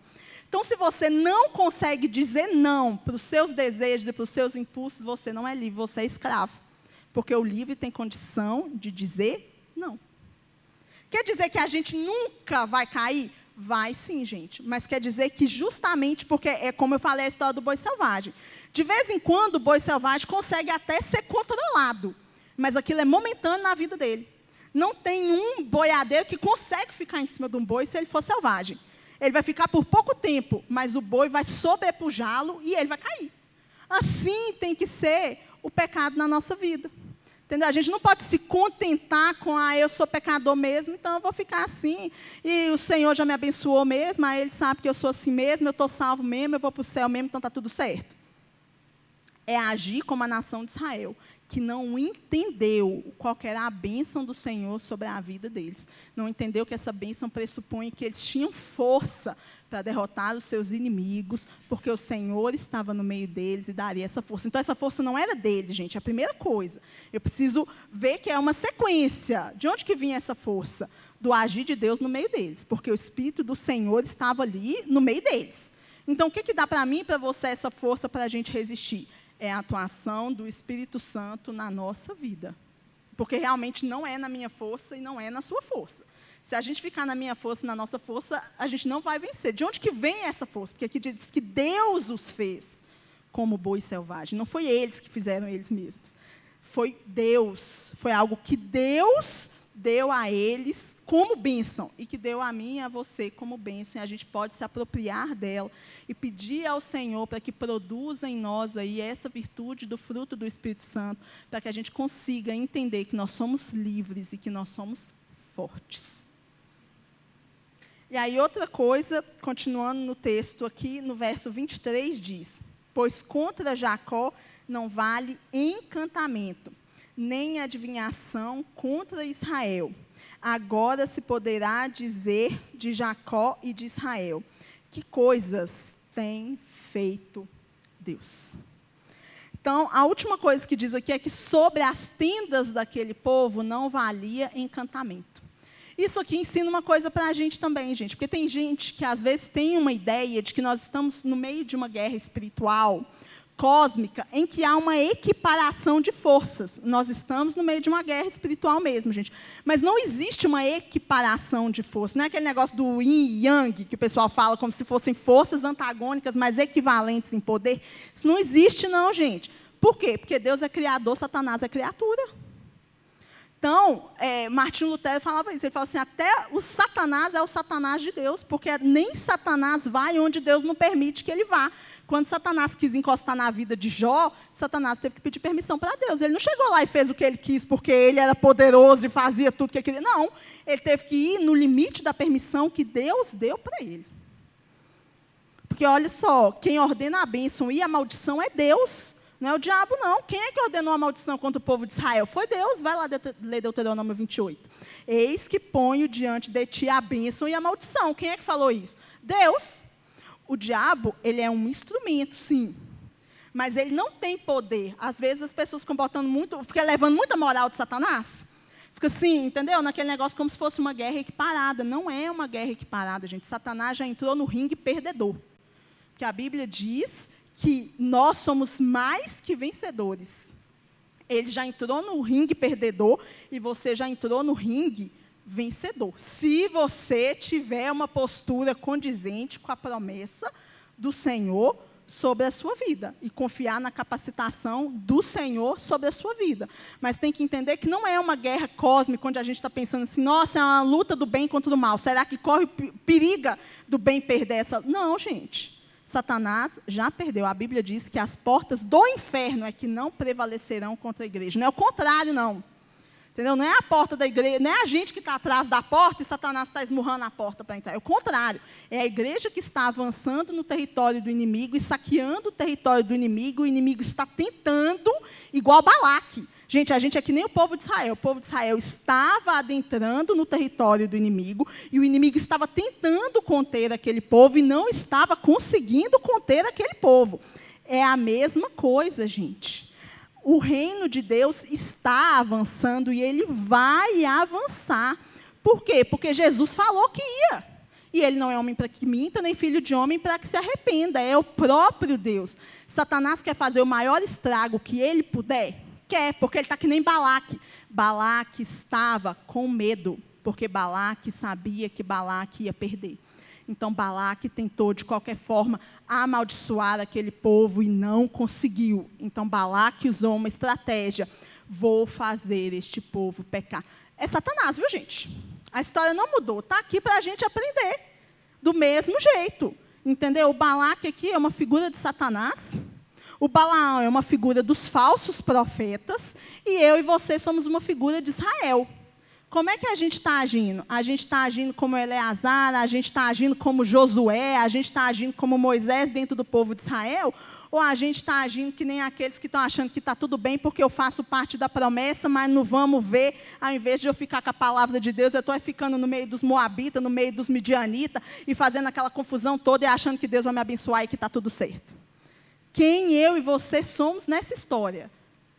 Então, se você não consegue dizer não para os seus desejos e para os seus impulsos, você não é livre, você é escravo. Porque o livre tem condição de dizer não. Quer dizer que a gente nunca vai cair? Vai sim, gente, mas quer dizer que justamente porque, é como eu falei a história do boi selvagem, de vez em quando o boi selvagem consegue até ser controlado, mas aquilo é momentâneo na vida dele. Não tem um boiadeiro que consegue ficar em cima de um boi se ele for selvagem. Ele vai ficar por pouco tempo, mas o boi vai sobrepujá-lo e ele vai cair. Assim tem que ser o pecado na nossa vida. Entendeu? A gente não pode se contentar com, eu sou pecador mesmo, então eu vou ficar assim, e o Senhor já me abençoou mesmo, Ele sabe que eu sou assim mesmo, eu estou salvo mesmo, eu vou para o céu mesmo, então está tudo certo. É agir como a nação de Israel, que não entendeu qual que era a bênção do Senhor sobre a vida deles. Não entendeu que essa bênção pressupõe que eles tinham força para derrotar os seus inimigos, porque o Senhor estava no meio deles e daria essa força. Então, essa força não era deles, gente, é a primeira coisa. Eu preciso ver que é uma sequência. De onde que vinha essa força? Do agir de Deus no meio deles, porque o Espírito do Senhor estava ali no meio deles. Então, o que dá para mim e para você essa força para a gente resistir? É a atuação do Espírito Santo na nossa vida. Porque realmente não é na minha força e não é na sua força. Se a gente ficar na minha força e na nossa força, a gente não vai vencer. De onde que vem essa força? Porque aqui diz que Deus os fez como boi selvagem. Não foi eles que fizeram eles mesmos. Foi Deus. Foi algo que Deus deu a eles como bênção e que deu a mim e a você como bênção. E a gente pode se apropriar dela e pedir ao Senhor para que produza em nós aí essa virtude do fruto do Espírito Santo, para que a gente consiga entender que nós somos livres e que nós somos fortes. E aí outra coisa, continuando no texto aqui, no verso 23 diz: pois contra Jacó não vale encantamento, nem adivinhação contra Israel. Agora se poderá dizer de Jacó e de Israel: que coisas tem feito Deus? Então, a última coisa que diz aqui é que sobre as tendas daquele povo não valia encantamento. Isso aqui ensina uma coisa para a gente também, gente, porque tem gente que às vezes tem uma ideia de que nós estamos no meio de uma guerra espiritual, cósmica, em que há uma equiparação de forças. Nós estamos no meio de uma guerra espiritual mesmo, gente. Mas não existe uma equiparação de forças. Não é aquele negócio do yin e yang, que o pessoal fala como se fossem forças antagônicas, mas equivalentes em poder. Isso não existe, não, gente. Por quê? Porque Deus é criador, Satanás é criatura. Então, Martinho Lutero falava isso. Ele falava assim, até o Satanás é o Satanás de Deus, porque nem Satanás vai onde Deus não permite que ele vá. Quando Satanás quis encostar na vida de Jó, Satanás teve que pedir permissão para Deus. Ele não chegou lá e fez o que ele quis, porque ele era poderoso e fazia tudo o que ele queria. Não, ele teve que ir no limite da permissão que Deus deu para ele. Porque, olha só, quem ordena a bênção e a maldição é Deus. Não é o diabo, não. Quem é que ordenou a maldição contra o povo de Israel? Foi Deus. Vai lá ler Deuteronômio 28. Eis que ponho diante de ti a bênção e a maldição. Quem é que falou isso? Deus. O diabo, ele é um instrumento, sim. Mas ele não tem poder. Às vezes as pessoas ficam botando muito, ficam levando muita moral de Satanás. Fica assim, entendeu? Naquele negócio como se fosse uma guerra equiparada. Não é uma guerra equiparada, gente. Satanás já entrou no ringue perdedor. Porque a Bíblia diz que nós somos mais que vencedores. Ele já entrou no ringue perdedor e você já entrou no ringue vencedor. Se você tiver uma postura condizente com a promessa do Senhor sobre a sua vida e confiar na capacitação do Senhor sobre a sua vida. Mas tem que entender que não é uma guerra cósmica onde a gente está pensando assim, nossa, é uma luta do bem contra o mal. Será que corre periga do bem perder essa? Não, gente. Satanás já perdeu. A Bíblia diz que as portas do inferno é que não prevalecerão contra a igreja. Não é o contrário, não. Entendeu? Não é a porta da igreja, não é a gente que está atrás da porta e Satanás está esmurrando a porta para entrar. É o contrário. É a igreja que está avançando no território do inimigo e saqueando o território do inimigo. O inimigo está tentando, igual Balaque. Gente, a gente é que nem o povo de Israel. O povo de Israel estava adentrando no território do inimigo e o inimigo estava tentando conter aquele povo e não estava conseguindo conter aquele povo. É a mesma coisa, gente. O reino de Deus está avançando e ele vai avançar. Por quê? Porque Jesus falou que ia. E ele não é homem para que minta, nem filho de homem para que se arrependa. É o próprio Deus. Satanás quer fazer o maior estrago que ele puder? Quer, porque ele está que nem Balaque. Balaque estava com medo, porque Balaque sabia que Balaque ia perder. Então, Balaque tentou, de qualquer forma, amaldiçoar aquele povo e não conseguiu. Então, Balaque usou uma estratégia. Vou fazer este povo pecar. É Satanás, viu, gente? A história não mudou. Está aqui para a gente aprender do mesmo jeito. Entendeu? O Balaque aqui é uma figura de Satanás. O Balaão é uma figura dos falsos profetas. E eu e você somos uma figura de Israel. Como é que a gente está agindo? A gente está agindo como Eleazar, a gente está agindo como Josué, a gente está agindo como Moisés dentro do povo de Israel? Ou a gente está agindo que nem aqueles que estão achando que está tudo bem porque eu faço parte da promessa, mas não vamos ver, ao invés de eu ficar com a palavra de Deus, eu estou ficando no meio dos moabitas, no meio dos midianitas, e fazendo aquela confusão toda e achando que Deus vai me abençoar e que está tudo certo. Quem eu e você somos nessa história?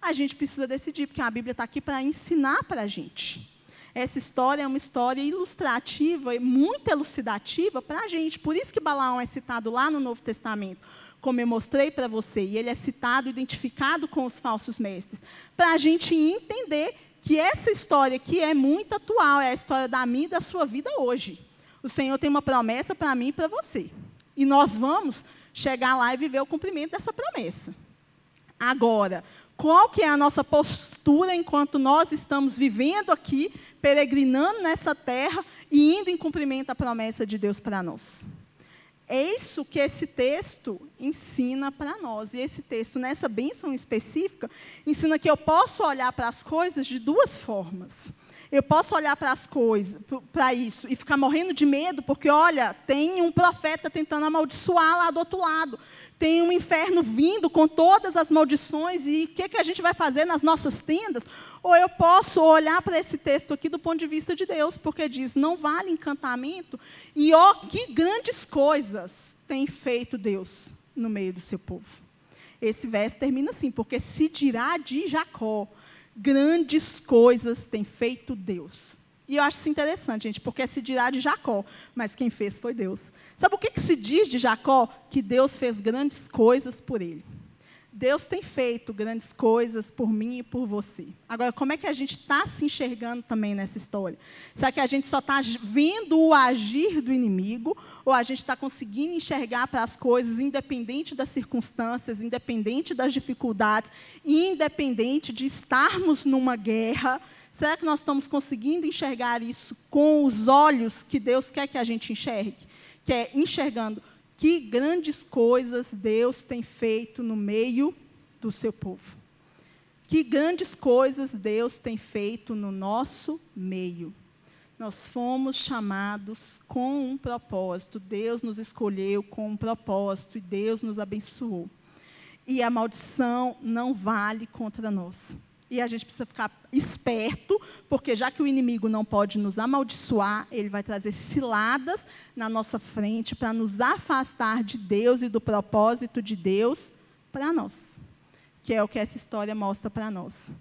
A gente precisa decidir, porque a Bíblia está aqui para ensinar para a gente. Essa história é uma história ilustrativa e muito elucidativa para a gente. Por isso que Balaão é citado lá no Novo Testamento, como eu mostrei para você, e ele é citado, identificado com os falsos mestres, para a gente entender que essa história aqui é muito atual, é a história da minha e da sua vida hoje. O Senhor tem uma promessa para mim e para você. E nós vamos chegar lá e viver o cumprimento dessa promessa. Agora, qual que é a nossa postura enquanto nós estamos vivendo aqui, peregrinando nessa terra e indo em cumprimento à promessa de Deus para nós? É isso que esse texto ensina para nós. E esse texto, nessa bênção específica, ensina que eu posso olhar para as coisas de duas formas. Eu posso olhar para as coisas, para isso, e ficar morrendo de medo, porque, olha, tem um profeta tentando amaldiçoar lá do outro lado. Tem um inferno vindo com todas as maldições, e o que a gente vai fazer nas nossas tendas? Ou eu posso olhar para esse texto aqui do ponto de vista de Deus, porque diz, não vale encantamento, e ó, que grandes coisas tem feito Deus no meio do seu povo. Esse verso termina assim, porque se dirá de Jacó, grandes coisas tem feito Deus. E eu acho isso interessante, gente, porque se dirá de Jacó, mas quem fez foi Deus. Sabe o que se diz de Jacó? Que Deus fez grandes coisas por ele. Deus tem feito grandes coisas por mim e por você. Agora, como é que a gente está se enxergando também nessa história? Será que a gente só está vendo o agir do inimigo, ou a gente está conseguindo enxergar para as coisas, independente das circunstâncias, independente das dificuldades, independente de estarmos numa guerra? Será que nós estamos conseguindo enxergar isso com os olhos que Deus quer que a gente enxergue? Que é enxergando que grandes coisas Deus tem feito no meio do seu povo. Que grandes coisas Deus tem feito no nosso meio. Nós fomos chamados com um propósito. Deus nos escolheu com um propósito e Deus nos abençoou. E a maldição não vale contra nós. E a gente precisa ficar esperto, porque já que o inimigo não pode nos amaldiçoar, ele vai trazer ciladas na nossa frente para nos afastar de Deus e do propósito de Deus para nós, que é o que essa história mostra para nós.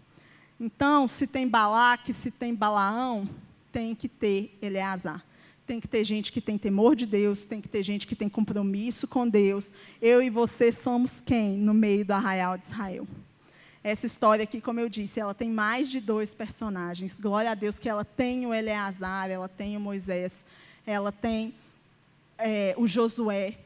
Então, se tem Balaque, se tem Balaão, tem que ter Eleazar. Tem que ter gente que tem temor de Deus, tem que ter gente que tem compromisso com Deus. Eu e você somos quem no meio do arraial de Israel? Essa história aqui, como eu disse, ela tem mais de 2 personagens. Glória a Deus que ela tem o Eleazar, ela tem o Moisés, ela tem o Josué.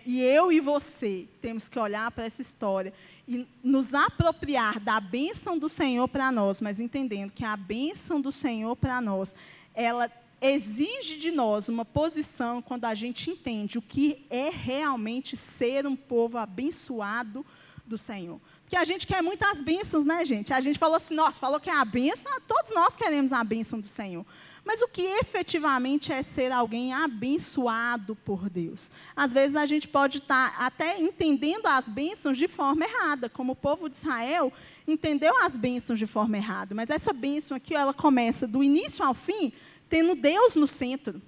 E eu e você temos que olhar para essa história e nos apropriar da bênção do Senhor para nós, mas entendendo que a bênção do Senhor para nós, ela exige de nós uma posição quando a gente entende o que é realmente ser um povo abençoado do Senhor. Porque a gente quer muitas bênçãos, né, gente? A gente falou assim, nossa, falou que é a bênção, todos nós queremos a bênção do Senhor. Mas o que efetivamente é ser alguém abençoado por Deus? Às vezes a gente pode estar até entendendo as bênçãos de forma errada, como o povo de Israel entendeu as bênçãos de forma errada. Mas essa bênção aqui, ela começa do início ao fim, tendo Deus no centro.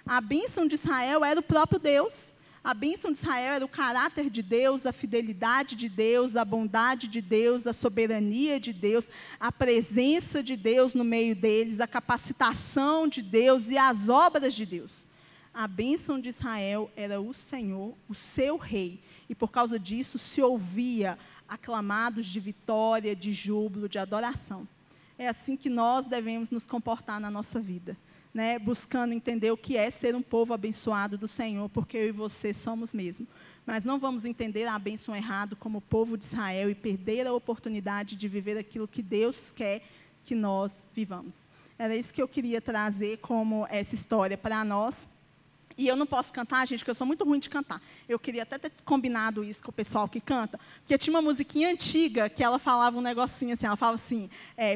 A bênção de Israel era o próprio Deus. A bênção de Israel era o caráter de Deus, a fidelidade de Deus, a bondade de Deus, a soberania de Deus, a presença de Deus no meio deles, a capacitação de Deus e as obras de Deus. A bênção de Israel era o Senhor, o seu rei. E por causa disso se ouvia aclamados de vitória, de júbilo, de adoração. É assim que nós devemos nos comportar na nossa vida. Né, buscando entender o que é ser um povo abençoado do Senhor, porque eu e você somos mesmo. Mas não vamos entender a bênção errado como o povo de Israel e perder a oportunidade de viver aquilo que Deus quer que nós vivamos. Era isso que eu queria trazer como essa história para nós. E eu não posso cantar, gente, porque eu sou muito ruim de cantar. Eu queria até ter combinado isso com o pessoal que canta, porque tinha uma musiquinha antiga que ela falava um negocinho assim, ela falava assim,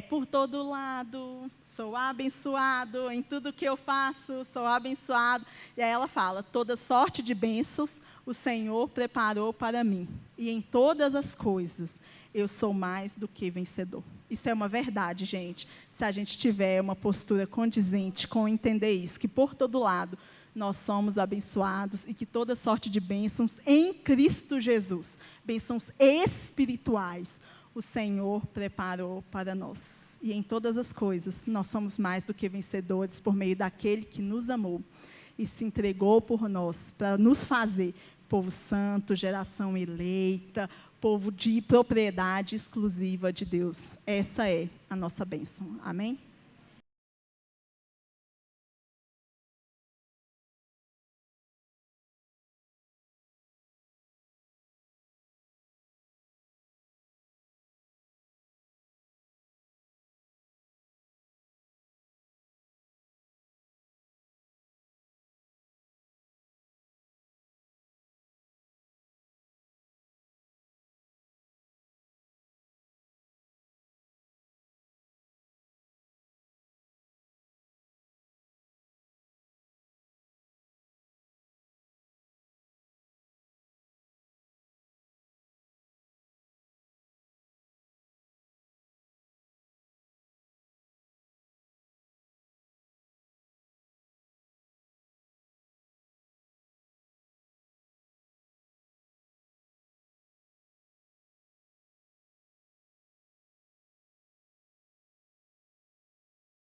por todo lado Sou abençoado em tudo que eu faço, sou abençoado. E aí ela fala, toda sorte de bênçãos o Senhor preparou para mim. E em todas as coisas eu sou mais do que vencedor. Isso é uma verdade, gente. Se a gente tiver uma postura condizente com entender isso, que por todo lado nós somos abençoados e que toda sorte de bênçãos em Cristo Jesus, bênçãos espirituais, o Senhor preparou para nós. E em todas as coisas, nós somos mais do que vencedores por meio daquele que nos amou e se entregou por nós, para nos fazer povo santo, geração eleita, povo de propriedade exclusiva de Deus. Essa é a nossa bênção. Amém?